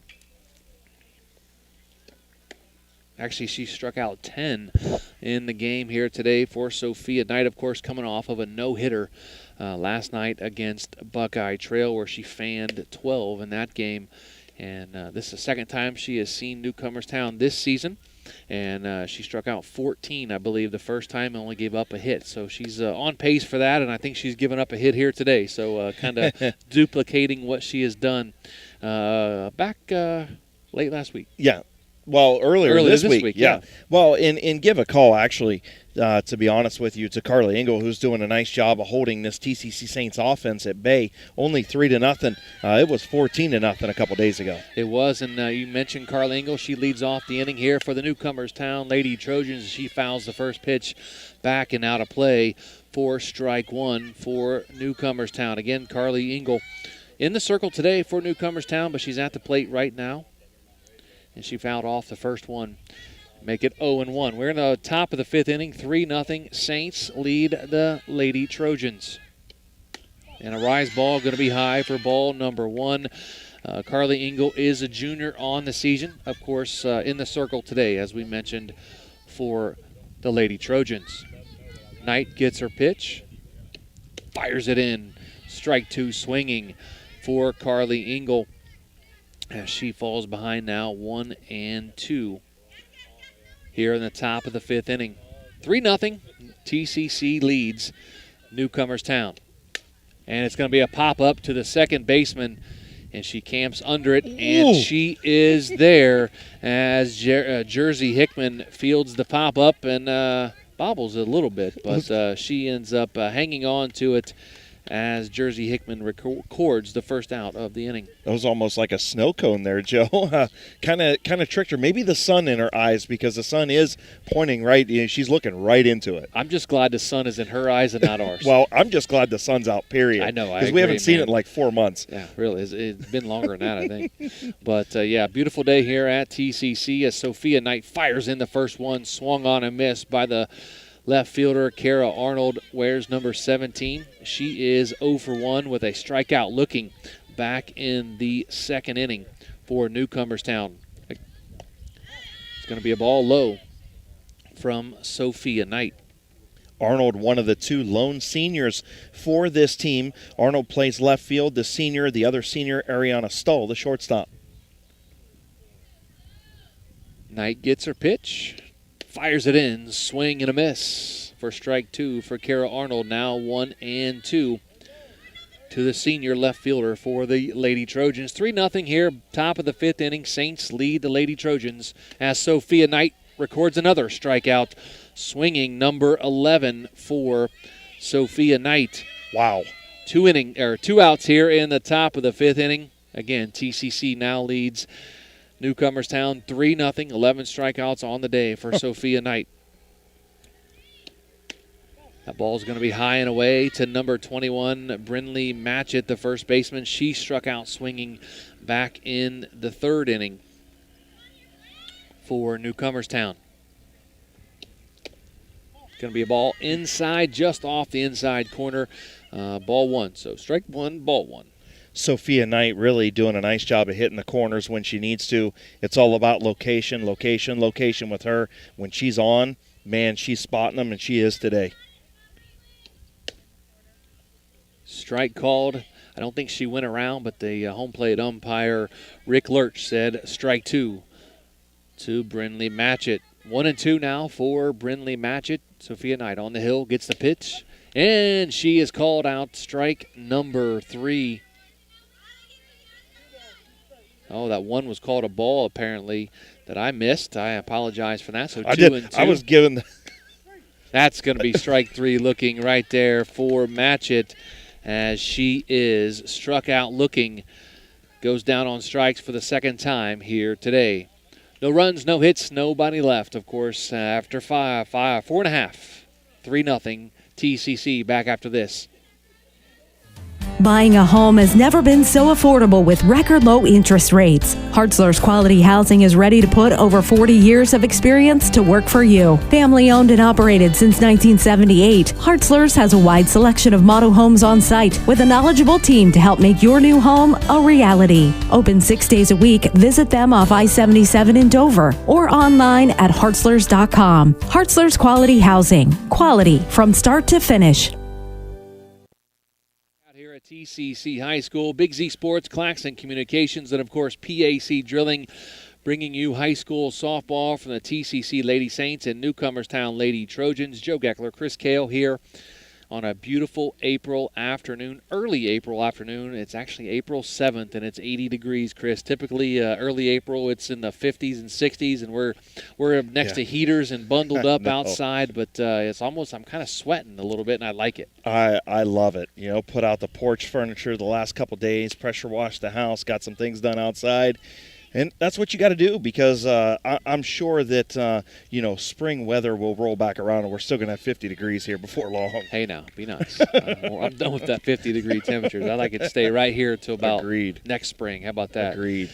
Actually, she struck out 10 in the game here today for Sophia Knight, of course, coming off of a no-hitter last night against Buckeye Trail, where she fanned 12 in that game. And this is the second time she has seen Newcomerstown this season. And she struck out 14, I believe, the first time, and only gave up a hit. So she's on pace for that, and I think she's given up a hit here today. So kind of duplicating what she has done back late last week. Yeah. Well, earlier this week. Yeah. Well, and give a call, actually, to be honest with you, to Carly Engel, who's doing a nice job of holding this TCC Saints offense at bay. Only 3-0. It was 14-0 a couple days ago. It was, and you mentioned Carly Engel. She leads off the inning here for the Newcomerstown Lady Trojans. She fouls the first pitch back and out of play for strike one for Newcomerstown. Again, Carly Engel in the circle today for Newcomerstown, but she's at the plate right now. And she fouled off the first one. Make it 0-1. We're in the top of the fifth inning. 3-0. Saints lead the Lady Trojans. And a rise ball going to be high for ball number 1. Carly Engel is a junior on the season. Of course, in the circle today, as we mentioned, for the Lady Trojans. Knight gets her pitch. Fires it in. Strike 2 swinging for Carly Engel, as she falls behind now 1-2 here in the top of the fifth inning. 3-0. TCC leads Newcomerstown. And it's going to be a pop-up to the second baseman, and she camps under it, and she is there as Jersey Hickman fields the pop-up and bobbles it a little bit, but she ends up hanging on to it as Jersey Hickman records the first out of the inning. That was almost like a snow cone there, Joe. Kind of tricked her. Maybe the sun in her eyes, because the sun is pointing right. She's looking right into it. I'm just glad the sun is in her eyes and not ours. Well, I'm just glad the sun's out, period. I know. Because we haven't seen it in like 4 months. Yeah, really. It's been longer than that, I think. But, yeah, beautiful day here at TCC as Sophia Knight fires in the first one, swung on and missed by the left fielder. Kara Arnold wears number 17. She is 0 for 1 with a strikeout, looking back in the second inning for Newcomerstown. It's going to be a ball low from Sophia Knight. Arnold, one of the 2 lone seniors for this team. Arnold plays left field. The other senior, Ariana Stoll, the shortstop. Knight gets her pitch. Fires it in, swing and a miss for strike 2 for Kara Arnold. Now 1-2 to the senior left fielder for the Lady Trojans. 3-0 here, top of the fifth inning. Saints lead the Lady Trojans as Sophia Knight records another strikeout, swinging number 11 for Sophia Knight. Wow. 2 outs here in the top of the fifth inning. Again, TCC now leads Newcomerstown 3-0, 11 strikeouts on the day for Sophia Knight. That ball's going to be high and away to number 21, Brinley Matchett, the first baseman. She struck out swinging back in the third inning for Newcomerstown. Going to be a ball inside, just off the inside corner. Ball one. So strike one, ball one. Sophia Knight really doing a nice job of hitting the corners when she needs to. It's all about location, location, location with her. When she's on, man, she's spotting them, and she is today. Strike called. I don't think she went around, but the home plate umpire, Rick Lurch, said strike two to Brynlee Matchett. 1-2 now for Brynlee Matchett. Sophia Knight on the hill, gets the pitch, and she is called out. Strike number 3. Oh, that one was called a ball, apparently, that I missed. I apologize for that. So 2-2. I was given. That's going to be strike 3 looking right there for Matchett as she is struck out looking. Goes down on strikes for the second time here today. No runs, no hits, nobody left, of course, after 4.5. 3-0. T.C.C. back after this. Buying a home has never been so affordable with record low interest rates. Hartzler's Quality Housing is ready to put over 40 years of experience to work for you. Family owned and operated since 1978, Hartzler's has a wide selection of model homes on site with a knowledgeable team to help make your new home a reality. Open 6 days a week. Visit them off I-77 in Dover or online at hartzlers.com. Hartzler's Quality Housing. Quality from start to finish. T.C.C. High School, Big Z Sports, Claxon Communications, and of course PAC Drilling, bringing you high school softball from the T.C.C. Lady Saints and Newcomerstown Lady Trojans. Joe Geckler, Chris Kale here on a beautiful April afternoon, early April afternoon. It's actually April 7th, and it's 80 degrees, Chris. Typically, early April, it's in the 50s and 60s, and we're next to heaters and bundled up outside, but it's almost, I'm kind of sweating a little bit, and I like it. I love it. You know, put out the porch furniture the last couple days, pressure washed the house, got some things done outside. And that's what you got to do because I'm sure that, spring weather will roll back around and we're still going to have 50 degrees here before long. Hey, now, be nice. I'm done with that 50-degree temperatures. I like it to stay right here until about next spring. How about that? Agreed.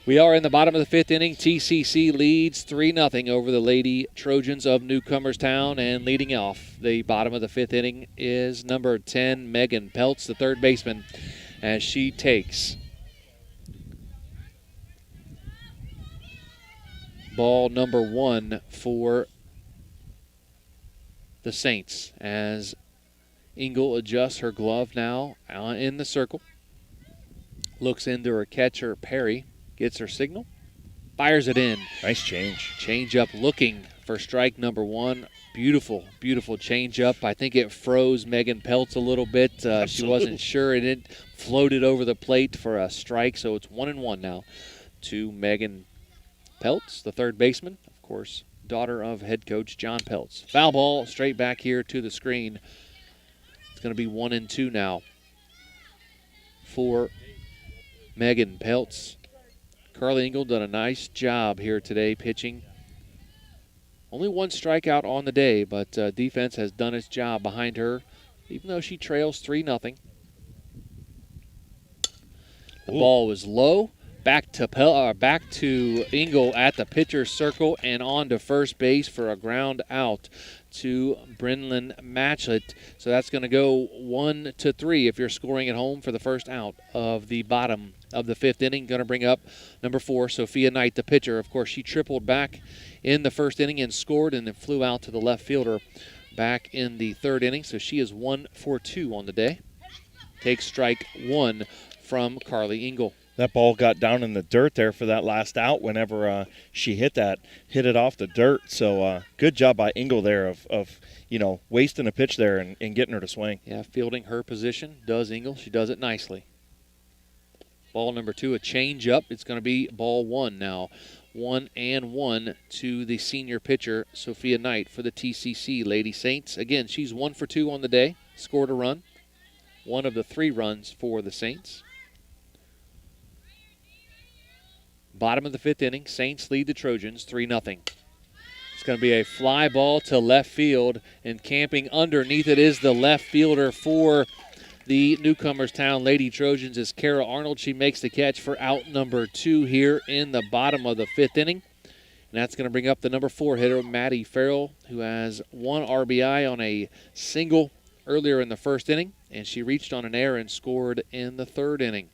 We are in the bottom of the fifth inning. TCC leads 3-0 over the Lady Trojans of Newcomerstown. And leading off the bottom of the fifth inning is number 10, Megan Peltz, the third baseman, as she takes ball number 1 for the Saints as Engel adjusts her glove now in the circle. Looks into her catcher, Perry. Gets her signal. Fires it in. Nice change. Change up looking for strike number 1. Beautiful, beautiful change up. I think it froze Megan Peltz a little bit. She wasn't sure, and it floated over the plate for a strike. So it's 1-1 now to Megan Peltz, the third baseman, of course, daughter of head coach John Peltz. Foul ball straight back here to the screen. It's going to be 1-2 now for Megan Peltz. Carly Engel done a nice job here today pitching. Only one strikeout on the day, but defense has done its job behind her, even though she trails 3-0. The ball was low. Back to Engel at the pitcher's circle and on to first base for a ground out to Brynlee Matchett. So that's going to go 1-3 if you're scoring at home for the first out of the bottom of the fifth inning. Going to bring up number 4, Sophia Knight, the pitcher. Of course, she tripled back in the first inning and scored and then flew out to the left fielder back in the third inning. So she is 1 for 2 on the day. Takes strike 1 from Carly Engel. That ball got down in the dirt there for that last out whenever she hit it off the dirt. So good job by Engel there of wasting a pitch there and getting her to swing. Yeah, fielding her position does Engel. She does it nicely. Ball number 2, a change up. It's going to be ball 1 now. 1-1 to the senior pitcher, Sophia Knight, for the TCC Lady Saints. Again, she's 1 for 2 on the day. Scored a run. One of the 3 runs for the Saints. Bottom of the fifth inning, Saints lead the Trojans 3-0. It's going to be a fly ball to left field, and camping underneath it is the left fielder for the Newcomerstown Lady Trojans is Kara Arnold. She makes the catch for out number 2 here in the bottom of the fifth inning. And that's going to bring up the number 4 hitter, Maddie Farrell, who has 1 RBI on a single earlier in the first inning, and she reached on an error and scored in the 3rd inning.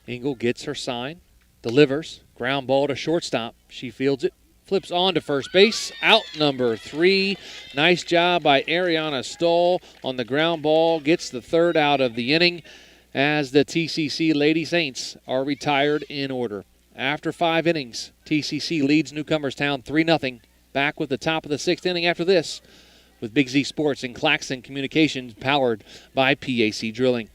Engel gets her sign, delivers, ground ball to shortstop. She fields it, flips on to first base, out number 3. Nice job by Ariana Stoll on the ground ball, gets the 3rd out of the inning as the T.C.C. Lady Saints are retired in order. After 5 innings, T.C.C. leads Newcomerstown 3-0. Back with the top of the 6th inning after this with Big Z Sports and Claxton Communications powered by PAC Drilling.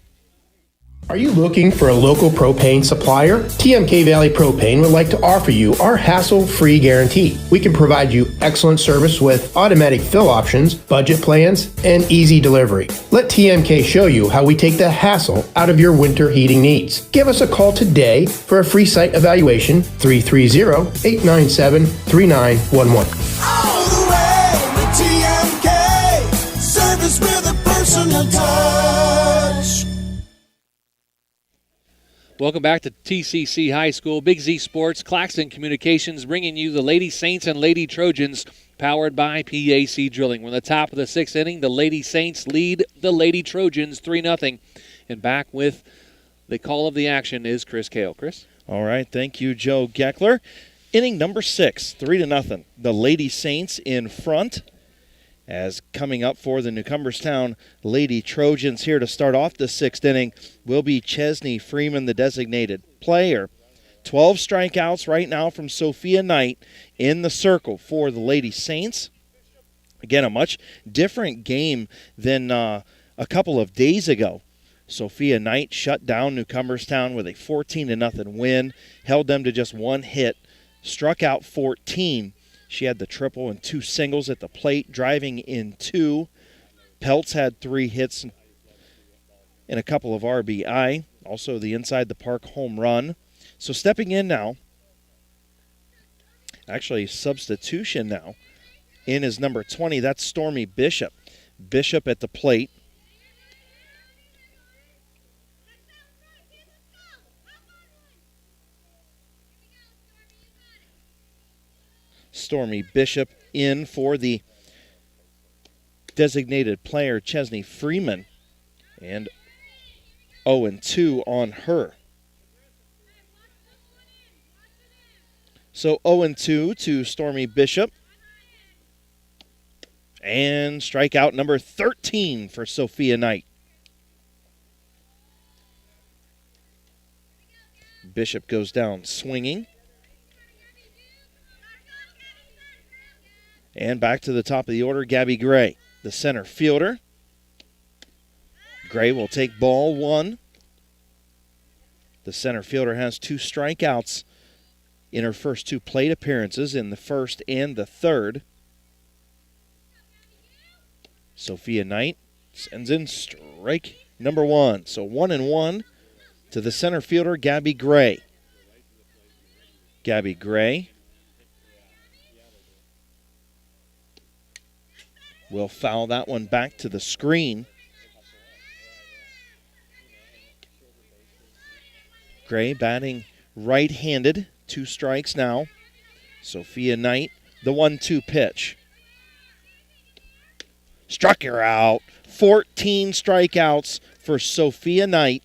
Are you looking for a local propane supplier? TMK Valley Propane would like to offer you our hassle-free guarantee. We can provide you excellent service with automatic fill options, budget plans, and easy delivery. Let TMK show you how we take the hassle out of your winter heating needs. Give us a call today for a free site evaluation, 330-897-3911. All the way with TMK, service with a personal touch. Welcome back to TCC High School. Big Z Sports, Claxton Communications, bringing you the Lady Saints and Lady Trojans, powered by PAC Drilling. We're in the top of the 6th inning. The Lady Saints lead the Lady Trojans 3-0. And back with the call of the action is Chris Kale. Chris? All right, thank you, Joe Geckler. Inning number 6, 3-0. The Lady Saints in front. As coming up for the Newcomerstown Lady Trojans here to start off the 6th inning will be Chesney Freeman, the designated player. 12 strikeouts right now from Sophia Knight in the circle for the Lady Saints. Again, a much different game than a couple of days ago. Sophia Knight shut down Newcomerstown with a 14-0 win, held them to just 1 hit, struck out 14. She had the triple and 2 singles at the plate, driving in 2. Peltz had 3 hits and a couple of RBI. Also the inside the park home run. So stepping in now, actually substitution now, in is number 20. That's Stormy Bishop. Bishop at the plate. Stormy Bishop in for the designated player, Chesney Freeman, and 0-2 on her. So 0-2 to Stormy Bishop. And strikeout number 13 for Sophia Knight. Bishop goes down swinging. And back to the top of the order, Gabby Gray, the center fielder. Gray will take ball 1. The center fielder has 2 strikeouts in her first 2 plate appearances in the first and the third. Sophia Knight sends in strike number 1. So 1-1 to the center fielder, Gabby Gray. Gabby Gray will foul that one back to the screen. Gray batting right-handed. 2 strikes now. Sophia Knight, the 1-2 pitch. Struck her out. 14 strikeouts for Sophia Knight.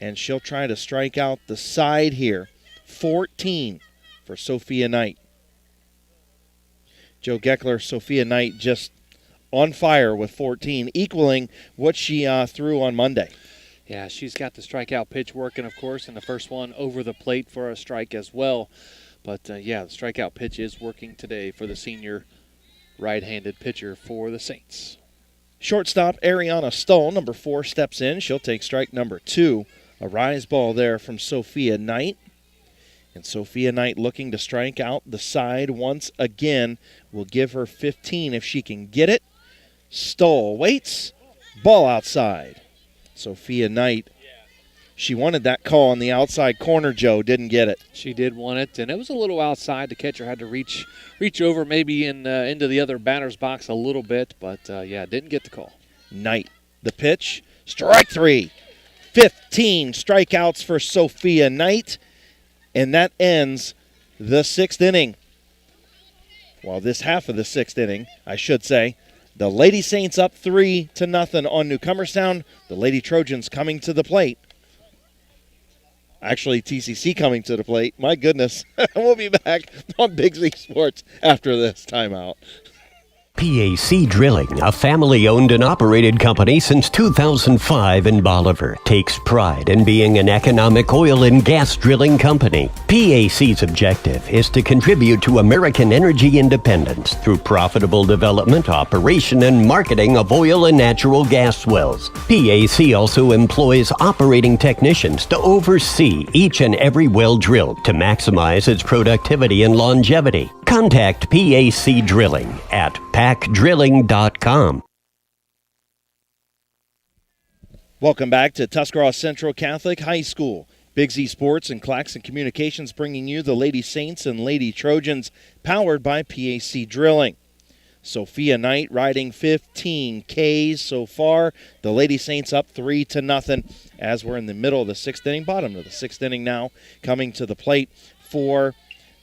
And she'll try to strike out the side here. 14 for Sophia Knight. Joe Geckler, Sophia Knight just on fire with 14, equaling what she threw on Monday. Yeah, she's got the strikeout pitch working, of course, and the first one over the plate for a strike as well. But, yeah, the strikeout pitch is working today for the senior right-handed pitcher for the Saints. Shortstop Ariana Stoll, number 4, steps in. She'll take strike number 2. A rise ball there from Sophia Knight. And Sophia Knight looking to strike out the side once again. Will give her 15 if she can get it. Stoll waits. Ball outside. Sophia Knight, she wanted that call on the outside corner, Joe. Didn't get it. She did want it, and it was a little outside. The catcher had to reach over maybe into the other batter's box a little bit. But, yeah, didn't get the call. Knight, the pitch. Strike 3. 15 strikeouts for Sophia Knight, and that ends the 6th inning. Well, this half of the 6th inning, I should say. The Lady Saints up 3-0 on Newcomerstown. The Lady Trojans coming to the plate. Actually, T.C.C. coming to the plate. My goodness. We'll be back on Big Z Sports after this timeout. P.C. Drilling, a family-owned and operated company since 2005 in Bolivar, takes pride in being an economic oil and gas drilling company. PAC's objective is to contribute to American energy independence through profitable development, operation, and marketing of oil and natural gas wells. PAC also employs operating technicians to oversee each and every well drilled to maximize its productivity and longevity. Contact PAC Drilling at pacdrilling.com. Welcome back to Tuscarawas Central Catholic High School. Big Z Sports and Claxon Communications bringing you the Lady Saints and Lady Trojans, powered by PAC Drilling. Sophia Knight riding 15 Ks so far. The Lady Saints up 3-0 as we're in the middle of the 6th inning, bottom of the 6th inning now. Coming to the plate for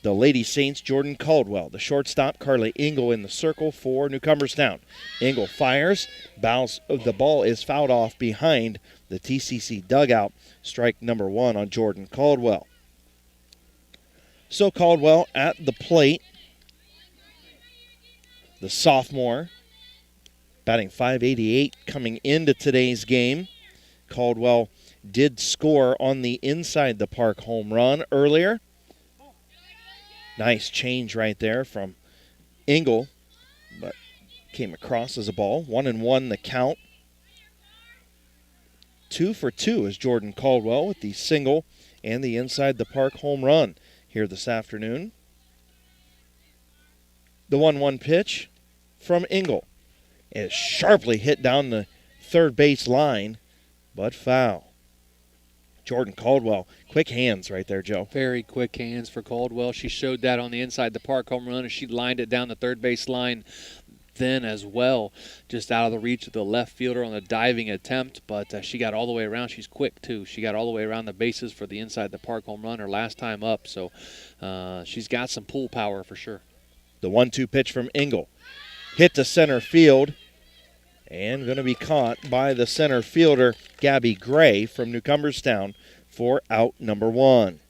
the Lady Saints, Jordan Caldwell. The shortstop, Carly Engel, in the circle for Newcomerstown. Engel fires. The ball is fouled off behind the T.C.C. dugout. Strike number 1 on Jordan Caldwell. So Caldwell at the plate. The sophomore, batting .588 coming into today's game. Caldwell did score on the inside the park home run earlier. Nice change right there from Engel, but came across as a ball. 1-1 the count. 2 for 2 is Jordan Caldwell with the single and the inside the park home run here this afternoon. The 1-1 pitch from Engel is sharply hit down the third base line, but foul. Jordan Caldwell, quick hands right there, Joe. Very quick hands for Caldwell. She showed that on the inside the park home run, and she lined it down the third base line then as well, just out of the reach of the left fielder on the diving attempt, but she got all the way around. She's quick, too. She got all the way around the bases for the inside the park home run her last time up, so she's got some pull power for sure. The 1-2 pitch from Engel. Hit to center field, and going to be caught by the center fielder, Gabby Gray from Newcomerstown, for out number 1.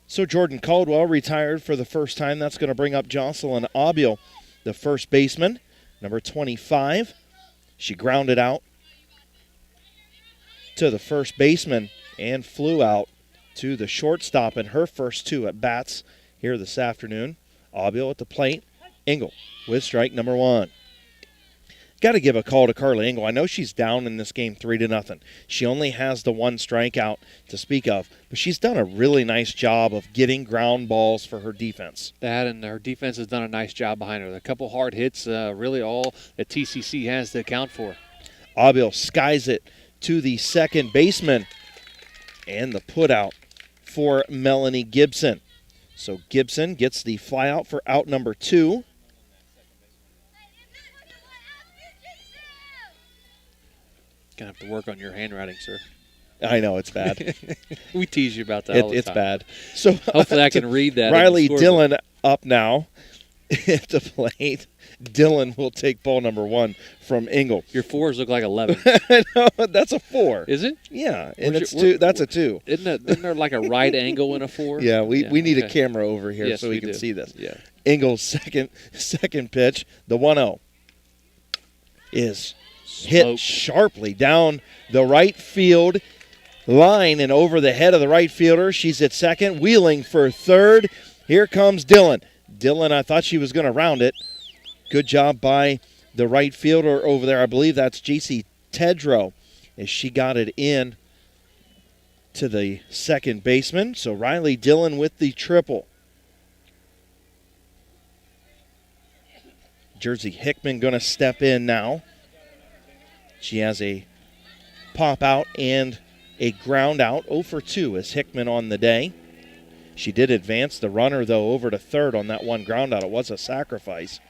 So Jordan Caldwell retired for the first time. That's going to bring up Jocelyn Abiel, the first baseman, number 25. She grounded out to the first baseman and flew out to the shortstop in her first 2 at-bats here this afternoon. Abiel at the plate. Engel with strike number 1. Got to give a call to Carly Engel. I know she's down in this game 3-0. She only has the 1 strikeout to speak of, but she's done a really nice job of getting ground balls for her defense. That, and her defense has done a nice job behind her. A couple hard hits, really all that TCC has to account for. Abiel skies it to the second baseman, and the putout for Melanie Gibson. So Gibson gets the flyout for out number 2. Gonna have to work on your handwriting, sir. I know, it's bad. We tease you about that all the it's time. Bad. So hopefully I can read that. Riley Dillon up now at the plate. Dillon will take ball number 1 from Engel. Your 4s look like 11. No, that's a 4. Is it? Yeah, and it's 2. That's a 2. Isn't there like a right angle in a 4? Yeah, we need a camera over here so we can see this. Yeah. Engel's second pitch, the 1-0, is hit sharply down the right field line and over the head of the right fielder. She's at second, wheeling for third. Here comes Dillon. Dillon, I thought she was going to round it. Good job by the right fielder over there. I believe that's J.C. Tedrow as she got it in to the second baseman. So Riley Dillon with the triple. Jersey Hickman going to step in now. She has a pop out and a ground out. 0 for 2 is Hickman on the day. She did advance the runner, though, over to third on that one ground out. It was a sacrifice.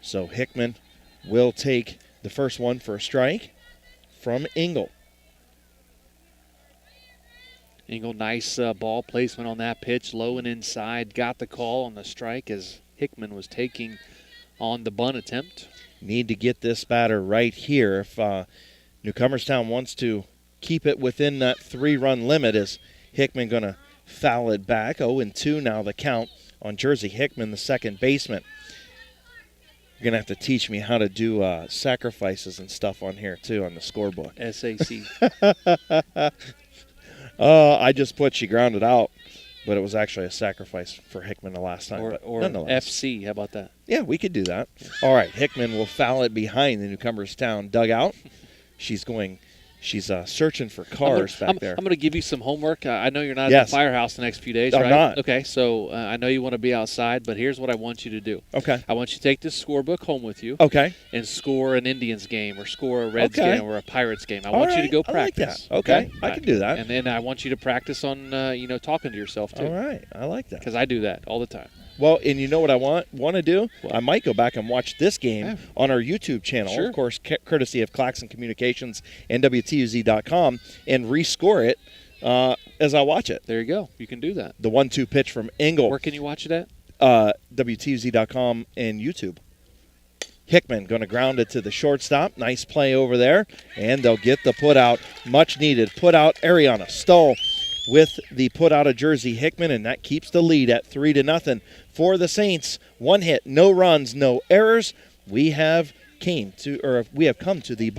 So Hickman will take the first one for a strike from Engel. Engel, nice ball placement on that pitch, low and inside. Got the call on the strike as Hickman was taking on the bunt attempt. Need to get this batter right here if Newcomerstown wants to keep it within that 3-run limit. Is Hickman going to foul it back? 0-2 now the count on Jersey Hickman, the second baseman. You're going to have to teach me how to do sacrifices and stuff on here, too, on the scorebook. SAC. I just put she grounded out, but it was actually a sacrifice for Hickman the last time. Or nonetheless. FC. How about that? Yeah, we could do that. All right, Hickman will foul it behind the Newcomerstown dugout. She's searching for cars back there. I'm going to give you some homework. I know you're not Yes. at the firehouse the next few days, I'm right? not. Okay, so I know you want to be outside, but here's what I want you to do. Okay. I want you to take this scorebook home with you. Okay. And score an Indians game or score a Reds Okay. game or a Pirates game. I All want you to right, go I like practice. that. Okay, I can do that. And then I want you to practice on, talking to yourself, too. All right, I like that. Because I do that all the time. Well, and you know what I want to do? I might go back and watch this game on our YouTube channel, Sure. of course, courtesy of Claxon Communications and WTUZ.com, and rescore it as I watch it. There you go. You can do that. The 1-2 pitch from Engel. Where can you watch it at? WTUZ.com and YouTube. Hickman going to ground it to the shortstop. Nice play over there, and they'll get the put out. Much needed put out. Ariana Stoll with the put out of Jersey Hickman, and that keeps the lead at 3-0 for the Saints. 1 hit, no runs, no errors. We have come to the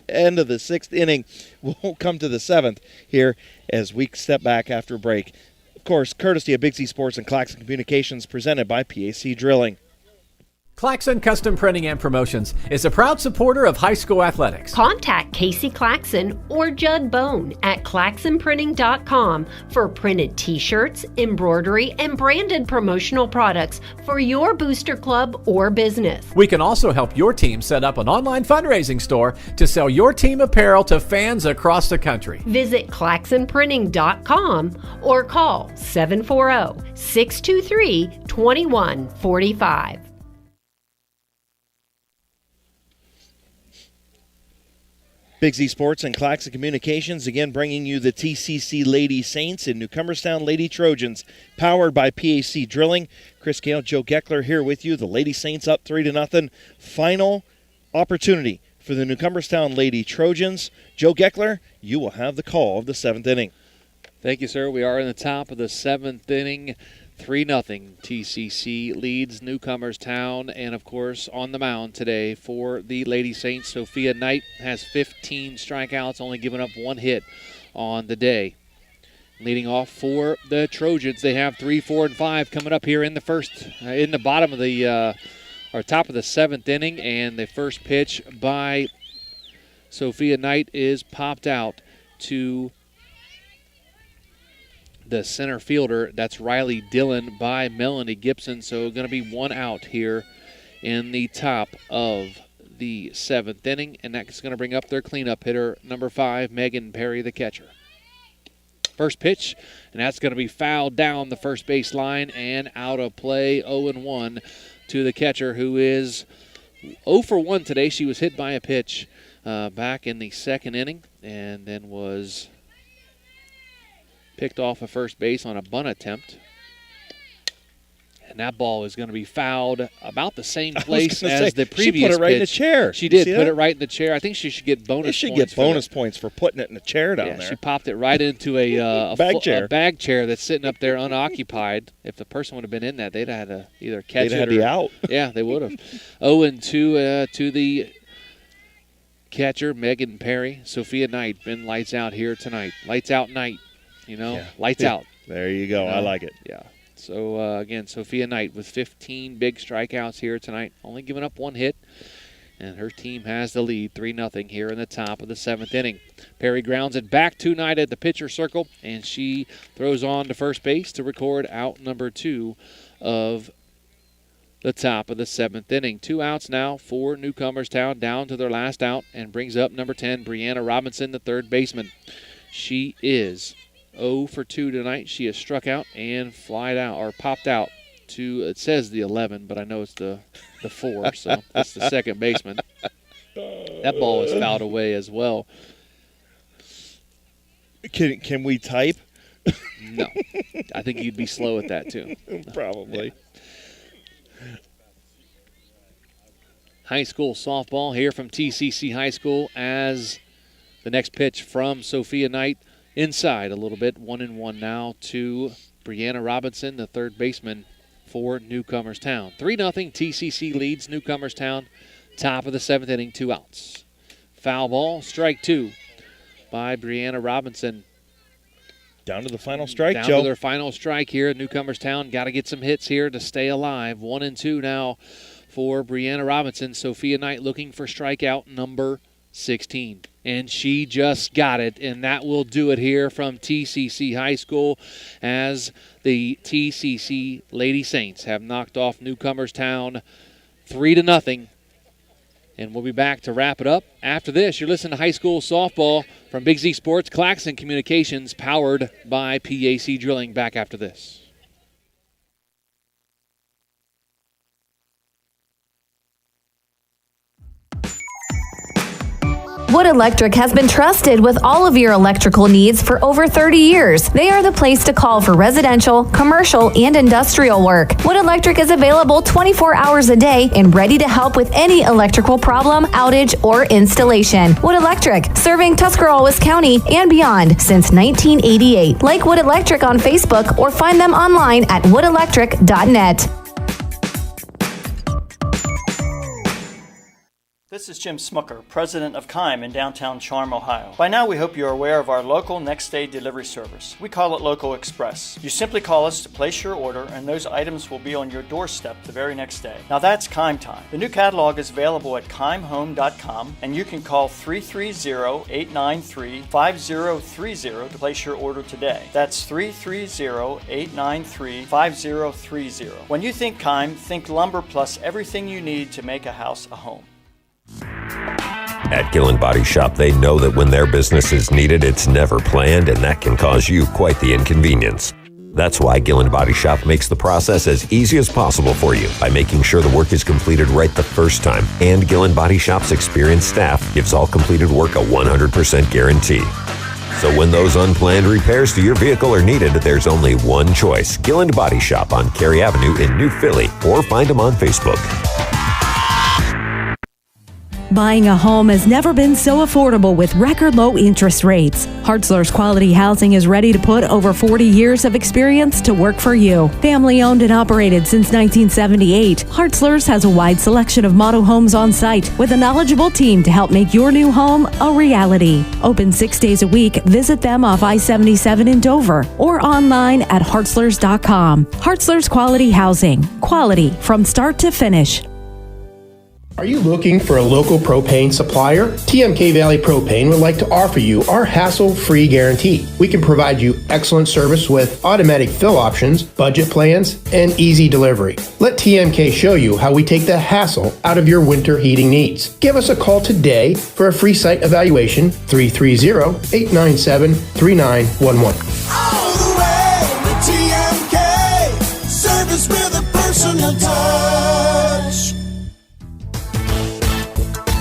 end of the 6th inning. We'll come to the 7th here as we step back after break. Of course, courtesy of Big Z Sports and Claxon Communications, presented by PAC Drilling. Claxon Custom Printing and Promotions is a proud supporter of high school athletics. Contact Casey Claxon or Judd Bone at claxonprinting.com for printed t-shirts, embroidery, and branded promotional products for your booster club or business. We can also help your team set up an online fundraising store to sell your team apparel to fans across the country. Visit claxonprinting.com or call 740-623-2145. Big Z Sports and Claxon Communications, again bringing you the T.C.C. Lady Saints and Newcomerstown Lady Trojans, powered by PAC Drilling. Chris Gale, Joe Geckler here with you. The Lady Saints up 3-0. Final opportunity for the Newcomerstown Lady Trojans. Joe Geckler, you will have the call of the 7th inning. Thank you, sir. We are in the top of the 7th inning. 3-0 T.C.C. leads Newcomerstown, and of course on the mound today for the Lady Saints, Sophia Knight has 15 strikeouts, only giving up 1 hit on the day. Leading off for the Trojans, they have 3, 4, and 5 coming up here in the bottom of the top of the 7th inning, and the first pitch by Sophia Knight is popped out to the center fielder. That's Riley Dillon by Melanie Gibson. So going to be 1 out here in the top of the 7th inning. And that's going to bring up their cleanup hitter, number 5, Megan Perry, the catcher. First pitch, and that's going to be fouled down the first base line and out of play. 0-1 to the catcher, who is 0 for 1 today. She was hit by a pitch back in the 2nd inning and then was picked off of first base on a bunt attempt. And that ball is going to be fouled about the same place as the previous pitch. She put it right in the chair. She did put it right in the chair. I think she should get bonus points. She should get bonus points for putting it in the chair down there. She popped it right into a bag chair that's sitting up there unoccupied. If the person would have been in that, they'd have had to either catch it or... They'd have had the out. Yeah, they would have. 0-2 to the catcher, Megan Perry. Sophia Knight been lights out here tonight. Lights out night. Lights out. There you go. I like it. Yeah. So, again, Sophia Knight with 15 big strikeouts here tonight, only giving up 1 hit. And her team has the lead, 3-0 here in the top of the 7th inning. Perry grounds it back to Knight at the pitcher circle, and she throws on to first base to record out number 2 of the top of the 7th inning. 2 outs now for Newcomerstown, down to their last out, and brings up number 10, Brianna Robinson, the third baseman. She is 0 for 2 tonight. She has struck out and popped out It says the 11, but I know it's the 4, so it's the second baseman. That ball is fouled away as well. Can we type? No. I think you'd be slow at that, too. Probably. Yeah. High school softball here from T.C.C. High School as the next pitch from Sophia Knight inside a little bit. 1-1 now to Brianna Robinson, the third baseman for Newcomerstown. 3-0 T.C.C. leads Newcomerstown. Top of the 7th inning, 2 outs. Foul ball, strike 2 by Brianna Robinson. Down to the final strike, Down Joe. to their final strike here at Newcomerstown. Got to get some hits here to stay alive. 1-2 now for Brianna Robinson. Sophia Knight looking for strikeout number 16. And she just got it, and that will do it here from T.C.C. High School as the T.C.C. Lady Saints have knocked off Newcomerstown 3-0. And we'll be back to wrap it up. After this, you're listening to high school softball from Big Z Sports, Claxon Communications, powered by PAC Drilling. Back after this. Wood Electric has been trusted with all of your electrical needs for over 30 years. They are the place to call for residential, commercial, and industrial work. Wood Electric is available 24 hours a day and ready to help with any electrical problem, outage, or installation. Wood Electric, serving Tuscarawas County and beyond since 1988. Like Wood Electric on Facebook or find them online at woodelectric.net. This is Jim Smucker, president of Kime in downtown Charm, Ohio. By now, we hope you are aware of our local next-day delivery service. We call it Local Express. You simply call us to place your order, and those items will be on your doorstep the very next day. Now that's Kime time. The new catalog is available at kimehome.com, and you can call 330-893-5030 to place your order today. That's 330-893-5030. When you think Kime, think lumber plus everything you need to make a house a home. At Gillen Body Shop, they know that when their business is needed, it's never planned, and that can cause you quite the inconvenience. That's why Gillen Body Shop makes the process as easy as possible for you by making sure the work is completed right the first time. And Gillen Body Shop's experienced staff gives all completed work a 100% guarantee. So when those unplanned repairs to your vehicle are needed, there's only one choice. Gillen Body Shop on Cary Avenue in New Philly, or find them on Facebook. Buying a home has never been so affordable with record low interest rates. Hartzler's Quality Housing is ready to put over 40 years of experience to work for you. Family owned and operated since 1978, Hartzler's has a wide selection of model homes on site with a knowledgeable team to help make your new home a reality. Open 6 days a week. Visit them off I-77 in Dover or online at hartzlers.com. Hartzler's Quality Housing. Quality from start to finish. Are you looking for a local propane supplier? TMK Valley Propane would like to offer you our hassle-free guarantee. We can provide you excellent service with automatic fill options, budget plans, and easy delivery. Let TMK show you how we take the hassle out of your winter heating needs. Give us a call today for a free site evaluation, 330-897-3911. All the way with TMK, service with a personal touch.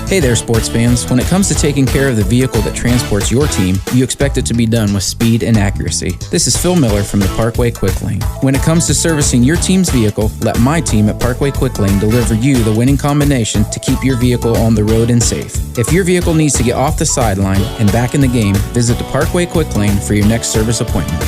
Hey there, sports fans. When it comes to taking care of the vehicle that transports your team, you expect it to be done with speed and accuracy. This is Phil Miller from the Parkway Quick Lane. When it comes to servicing your team's vehicle, let my team at Parkway Quick Lane deliver you the winning combination to keep your vehicle on the road and safe. If your vehicle needs to get off the sideline and back in the game, visit the Parkway Quick Lane for your next service appointment.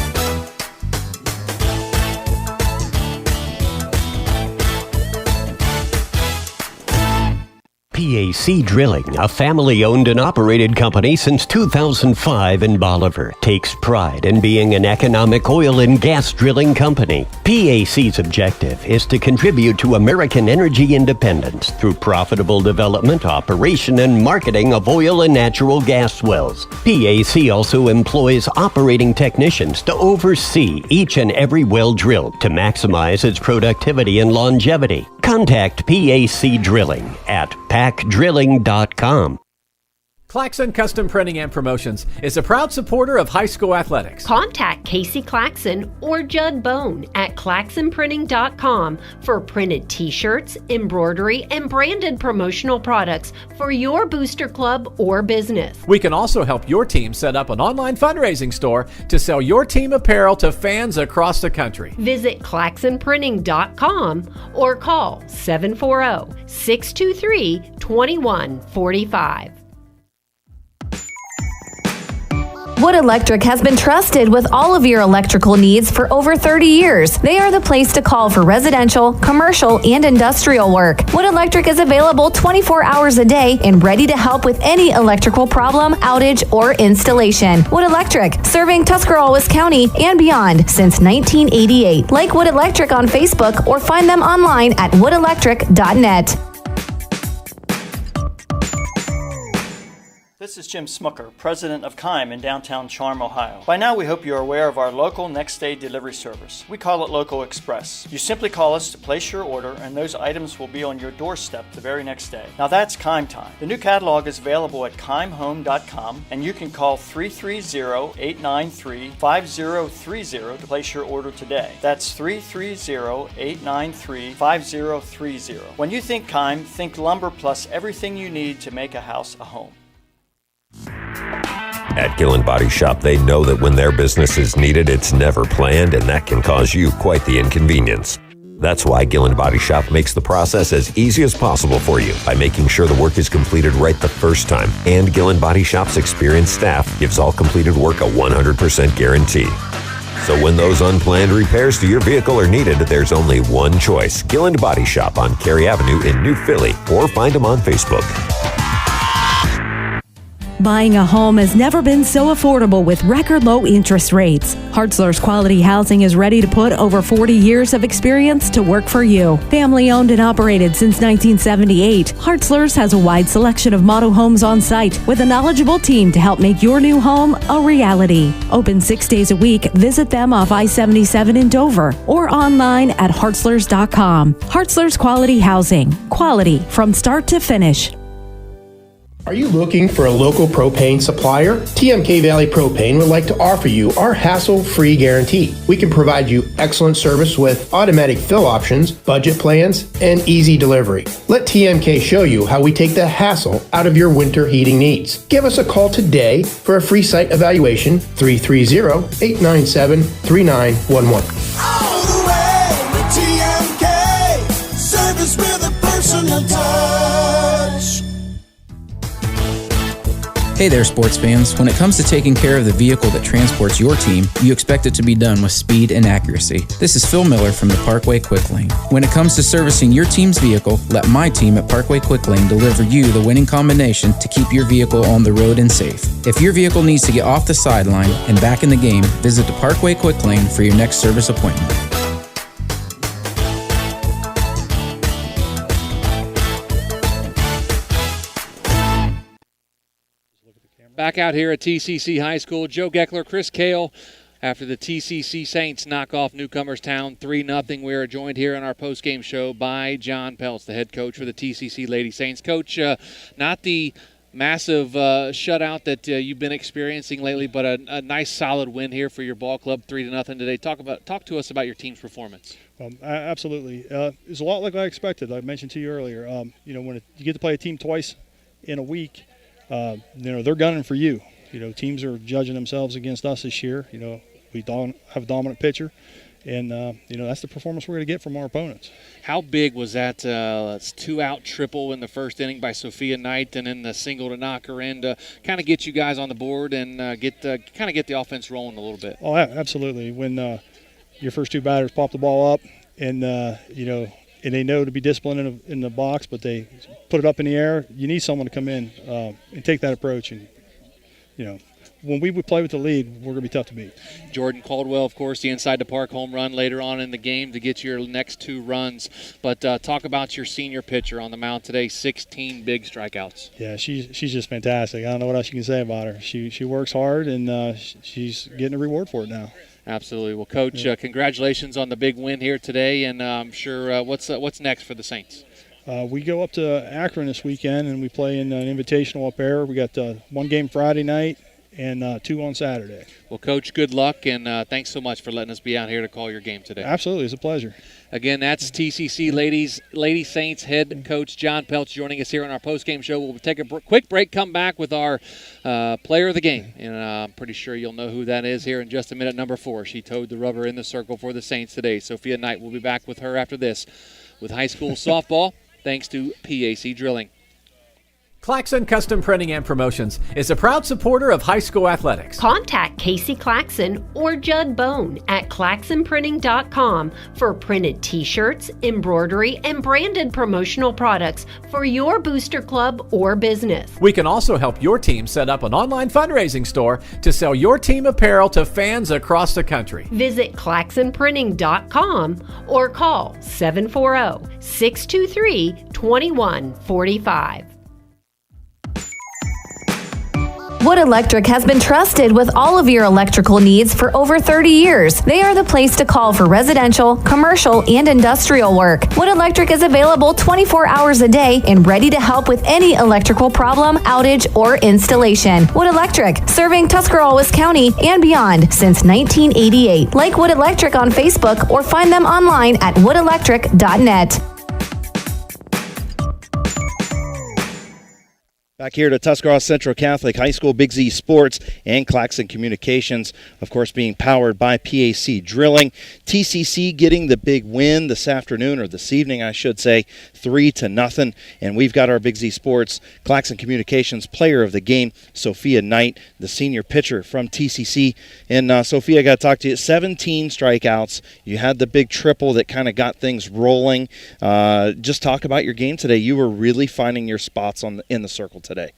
T.C.C. Drilling, a family-owned and operated company since 2005 in Bolivar, takes pride in being an economic oil and gas drilling company. T.C.C.'s objective is to contribute to American energy independence through profitable development, operation, and marketing of oil and natural gas wells. T.C.C. also employs operating technicians to oversee each and every well drilled to maximize its productivity and longevity. Contact T.C.C. Drilling at packdrilling.com. Claxon Custom Printing and Promotions is a proud supporter of high school athletics. Contact Casey Claxon or Judd Bone at claxonprinting.com for printed t-shirts, embroidery, and branded promotional products for your booster club or business. We can also help your team set up an online fundraising store to sell your team apparel to fans across the country. Visit claxonprinting.com or call 740-623-2145. Wood Electric has been trusted with all of your electrical needs for over 30 years. They are the place to call for residential, commercial, and industrial work. Wood Electric is available 24 hours a day and ready to help with any electrical problem, outage, or installation. Wood Electric, serving Tuscarawas County and beyond since 1988. Like Wood Electric on Facebook or find them online at woodelectric.net. This is Jim Smucker, president of Kime in downtown Charm, Ohio. By now, we hope you're aware of our local next-day delivery service. We call it Local Express. You simply call us to place your order, and those items will be on your doorstep the very next day. Now that's Kime time. The new catalog is available at kimehome.com, and you can call 330-893-5030 to place your order today. That's 330-893-5030. When you think Kime, think lumber plus everything you need to make a house a home. At Gillen Body Shop, they know that when their business is needed, it's never planned, and that can cause you quite the inconvenience. That's why Gillen Body Shop makes the process as easy as possible for you by making sure the work is completed right the first time. And Gillen Body Shop's experienced staff gives all completed work a 100% guarantee. So when those unplanned repairs to your vehicle are needed, there's only one choice. Gillen Body Shop on Cary Avenue in New Philly, or find them on Facebook. Buying a home has never been so affordable with record low interest rates. Hartzler's Quality Housing is ready to put over 40 years of experience to work for you. Family owned and operated since 1978, Hartzler's has a wide selection of model homes on site with a knowledgeable team to help make your new home a reality. Open 6 days a week, visit them off I-77 in Dover or online at hartzlers.com. Hartzler's Quality Housing. Quality from start to finish. Are you looking for a local propane supplier? TMK Valley Propane would like to offer you our hassle-free guarantee. We can provide you excellent service with automatic fill options, budget plans, and easy delivery. Let TMK show you how we take the hassle out of your winter heating needs. Give us a call today for a free site evaluation, 330-897-3911. All the way with TMK, service with a personal touch. Hey there, sports fans. When it comes to taking care of the vehicle that transports your team, you expect it to be done with speed and accuracy. This is Phil Miller from the Parkway Quick Lane. When it comes to servicing your team's vehicle, let my team at Parkway Quick Lane deliver you the winning combination to keep your vehicle on the road and safe. If your vehicle needs to get off the sideline and back in the game, visit the Parkway Quick Lane for your next service appointment. Back out here at T.C.C. High School, Joe Geckler, Chris Kale. After the T.C.C. Saints knock off Newcomerstown 3-0, we are joined here on our postgame show by John Peltz, the head coach for the T.C.C. Lady Saints. Coach, not the massive shutout that you've been experiencing lately, but a nice solid win here for your ball club, 3-0 today. Talk to us about your team's performance. Absolutely, it's a lot like I expected. I mentioned to you earlier. When you get to play a team twice in a week. They're gunning for you. Teams are judging themselves against us this year. We have a dominant pitcher, and that's the performance we're going to get from our opponents. How big was that 2-out triple in the first inning by Sophia Knight, and then the single to knock her in to kind of get you guys on the board and get the offense rolling a little bit? Oh, absolutely. When your first two batters pop the ball up, and and they know to be disciplined in the box, but they put it up in the air. You need someone to come in and take that approach. And, when we would play with the lead, we're going to be tough to beat. Jordan Caldwell, of course, the inside the park home run later on in the game to get your next two runs. But talk about your senior pitcher on the mound today, 16 big strikeouts. Yeah, she's just fantastic. I don't know what else you can say about her. She works hard, and she's getting a reward for it now. Absolutely. Well, Coach, congratulations on the big win here today, and I'm sure what's next for the Saints? We go up to Akron this weekend, and we play in an invitational up there. We got 1 game Friday night and 2 on Saturday. Well, Coach, good luck, and thanks so much for letting us be out here to call your game today. Absolutely. It's a pleasure. Again, that's T.C.C. Lady Saints head coach John Peltz joining us here on our postgame show. We'll take a quick break, come back with our player of the game. And I'm pretty sure you'll know who that is here in just a minute. Number 4, she towed the rubber in the circle for the Saints today. Sophia Knight will be back with her after this with high school softball, thanks to PAC Drilling. Claxon Custom Printing and Promotions is a proud supporter of high school athletics. Contact Casey Claxon or Judd Bone at claxonprinting.com for printed t-shirts, embroidery, and branded promotional products for your booster club or business. We can also help your team set up an online fundraising store to sell your team apparel to fans across the country. Visit claxonprinting.com or call 740-623-2145. Wood Electric has been trusted with all of your electrical needs for over 30 years. They are the place to call for residential, commercial, and industrial work. Wood Electric is available 24 hours a day and ready to help with any electrical problem, outage, or installation. Wood Electric, serving Tuscarawas County and beyond since 1988. Like Wood Electric on Facebook or find them online at woodelectric.net. Back here to Tuscarawas Central Catholic High School, Big Z Sports, and Claxon Communications, of course, being powered by PAC Drilling. T.C.C. getting the big win this afternoon, or this evening, I should say, 3-0. And we've got our Big Z Sports, Claxon Communications player of the game, Sophia Knight, the senior pitcher from T.C.C. And Sophia, I got to talk to you. 17 strikeouts. You had the big triple that kind of got things rolling. Just talk about your game today. You were really finding your spots in the circle today.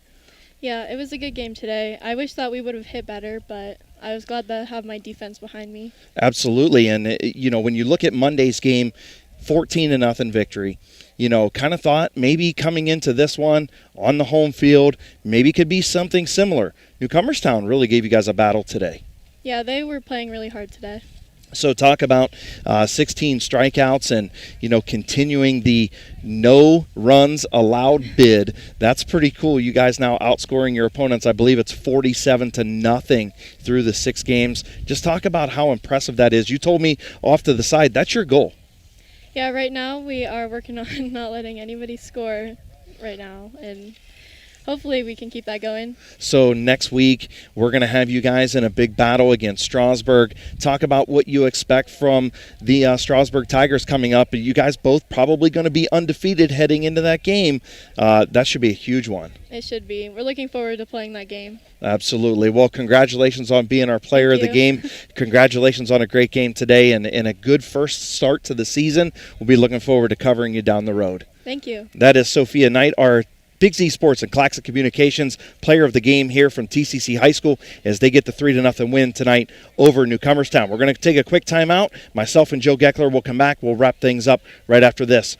Yeah, it was a good game today. I wish that we would have hit better, but I was glad to have my defense behind me. Absolutely. And, when you look at Monday's game, 14-0 victory, kind of thought maybe coming into this one on the home field, maybe could be something similar. Newcomerstown really gave you guys a battle today. Yeah, they were playing really hard today. So talk about 16 strikeouts and, continuing the no runs allowed bid. That's pretty cool. You guys now outscoring your opponents. I believe it's 47-0 through the 6 games. Just talk about how impressive that is. You told me off to the side, that's your goal. Yeah, right now we are working on not letting anybody score right now, and hopefully we can keep that going. So next week, we're going to have you guys in a big battle against Strasburg. Talk about what you expect from the Strasburg Tigers coming up. You guys both probably going to be undefeated heading into that game. That should be a huge one. It should be. We're looking forward to playing that game. Absolutely. Well, congratulations on being our player of the game. Congratulations on a great game today and a good first start to the season. We'll be looking forward to covering you down the road. Thank you. That is Sophia Knight, our Big Z Sports and Claxon Communications player of the game here from T.C.C. High School as they get the 3-0 win tonight over Newcomerstown. We're going to take a quick timeout. Myself and Joe Geckler will come back. We'll wrap things up right after this.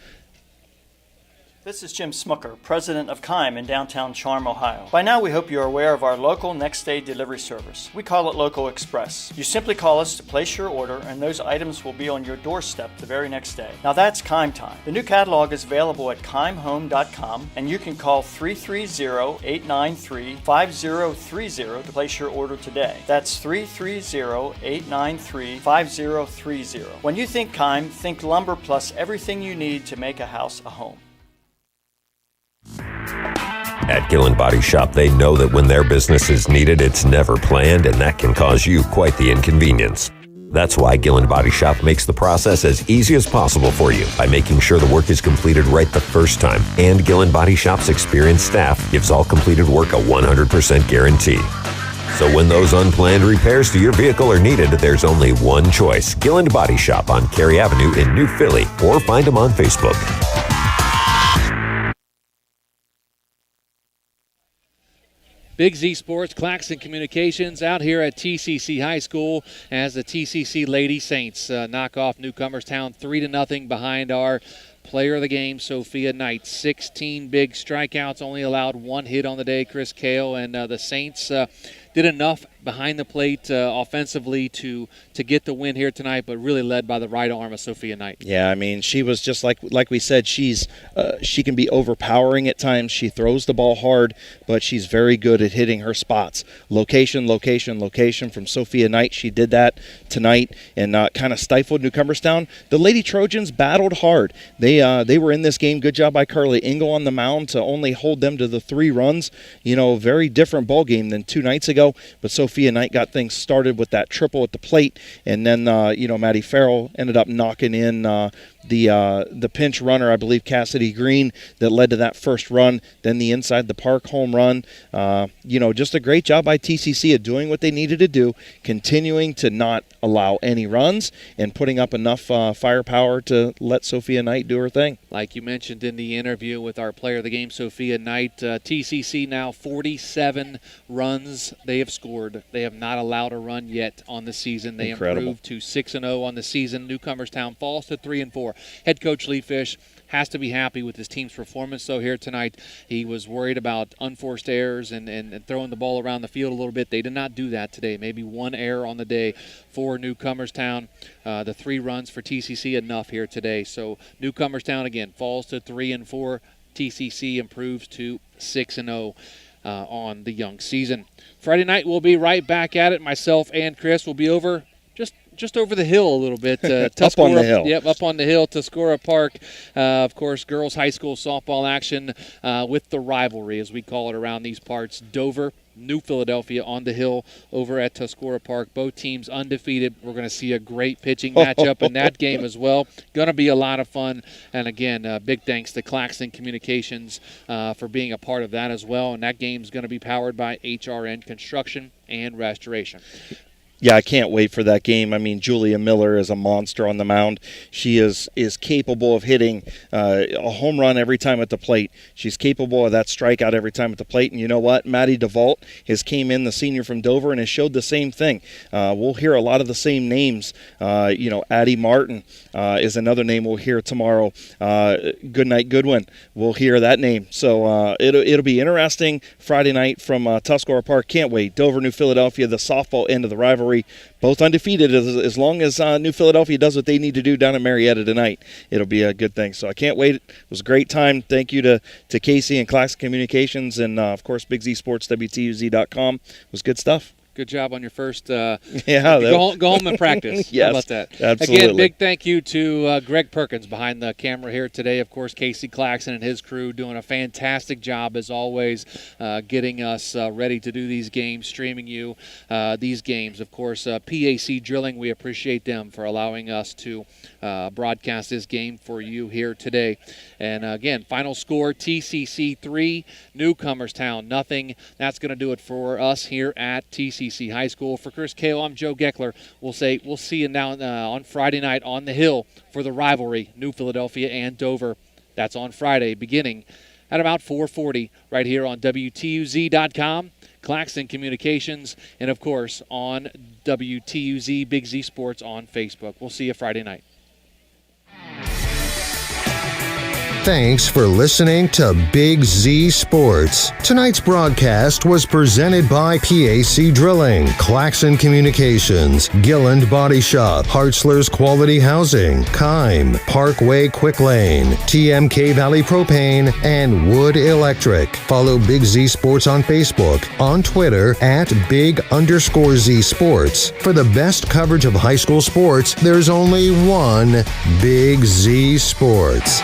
This is Jim Smucker, president of Kime in downtown Charm, Ohio. By now, we hope you are aware of our local next-day delivery service. We call it Local Express. You simply call us to place your order, and those items will be on your doorstep the very next day. Now that's Kime time. The new catalog is available at kimehome.com, and you can call 330-893-5030 to place your order today. That's 330-893-5030. When you think Kime, think lumber plus everything you need to make a house a home. At Gillen Body Shop, they know that when their business is needed, it's never planned, and that can cause you quite the inconvenience. That's why Gillen Body Shop makes the process as easy as possible for you by making sure the work is completed right the first time. And Gillen Body Shop's experienced staff gives all completed work a 100% guarantee. So when those unplanned repairs to your vehicle are needed, there's only one choice. Gillen Body Shop on Cary Avenue in New Philly, or find them on Facebook. Big Z Sports, Claxon Communications out here at T.C.C. High School as the T.C.C. Lady Saints knock off Newcomerstown 3-0 behind our player of the game, Sophia Knight. 16 big strikeouts, only allowed 1 hit on the day, Chris Kale, and the Saints did did enough behind the plate offensively to get the win here tonight, but really led by the right arm of Sophia Knight. Yeah, I mean, she was just like we said, she can be overpowering at times. She throws the ball hard, but she's very good at hitting her spots. Location from Sophia Knight. She did that tonight and kind of stifled Newcomerstown. The Lady Trojans battled hard. They were in this game. Good job by Carly Engel on the mound to only hold them to the 3 runs. Very different ball game than 2 nights ago, but Sophia Knight got things started with that triple at the plate, and then Maddie Farrell ended up knocking in the pinch runner, I believe Cassidy Green, that led to that first run, then the inside the park home run. Just a great job by T.C.C. at doing what they needed to do, continuing to not allow any runs and putting up enough firepower to let Sophia Knight do her thing. Like you mentioned in the interview with our player of the game, Sophia Knight, T.C.C. now 47 runs they have scored. They have not allowed a run yet on the season. They improved to 6-0 on the season. Newcomerstown falls to 3-4. Head coach Lee Fish has to be happy with his team's performance, though, here tonight. He was worried about unforced errors and throwing the ball around the field a little bit. They did not do that today. Maybe 1 error on the day for Newcomerstown. The 3 runs for TCC enough here today. So Newcomerstown, again, falls to 3-4. TCC improves to 6-0 on the young season. Friday night, we'll be right back at it. Myself and Chris will be over just over the hill a little bit. Up on the hill. Yep, up on the hill, Tuscarora Park. Of course, girls high school softball action with the rivalry, as we call it around these parts. Dover, New Philadelphia on the hill over at Tuscarora Park. Both teams undefeated. We're going to see a great pitching matchup in that game as well. Going to be a lot of fun. And again, big thanks to Claxton Communications for being a part of that as well. And that game's going to be powered by HRN Construction and Restoration. Yeah, I can't wait for that game. I mean, Julia Miller is a monster on the mound. She is capable of hitting a home run every time at the plate. She's capable of that strikeout every time at the plate. And you know what? Maddie DeVault has came in, the senior from Dover, and has showed the same thing. We'll hear a lot of the same names. Addie Martin is another name we'll hear tomorrow. Goodnight Goodwin, we'll hear that name. So it'll be interesting Friday night from Tuscarora Park. Can't wait. Dover, New Philadelphia, the softball end of the rivalry. Both undefeated as long as New Philadelphia does what they need to do down in Marietta tonight. It'll be a good thing. So I can't wait. It was a great time. Thank you to Casey and Classic Communications and, of course, Big Z Sports, WTUZ.com. It was good stuff. Good job on your first. Go home and practice. Yes, how about that? Absolutely. Again, big thank you to Greg Perkins behind the camera here today. Of course, Casey Claxton and his crew doing a fantastic job as always, getting us ready to do these games, streaming you these games. Of course, PAC Drilling, we appreciate them for allowing us to broadcast this game for you here today. And again, final score: TCC 3, Newcomerstown nothing. That's going to do it for us here at TCC High School. For Chris Kale, I'm Joe Geckler. We'll see you now on Friday night on the hill for the rivalry, New Philadelphia and Dover. That's on Friday, beginning at about 4:40 right here on WTUZ.com, Claxton Communications, and of course on WTUZ Big Z Sports on Facebook. We'll see you Friday night. Thanks for listening to Big Z Sports. Tonight's broadcast was presented by PAC Drilling, Claxton Communications, Gilland Body Shop, Hartzler's Quality Housing, Kime, Parkway Quick Lane, TMK Valley Propane, and Wood Electric. Follow Big Z Sports on Facebook, on Twitter at Big_Z Sports. For the best coverage of high school sports, there's only one Big Z Sports.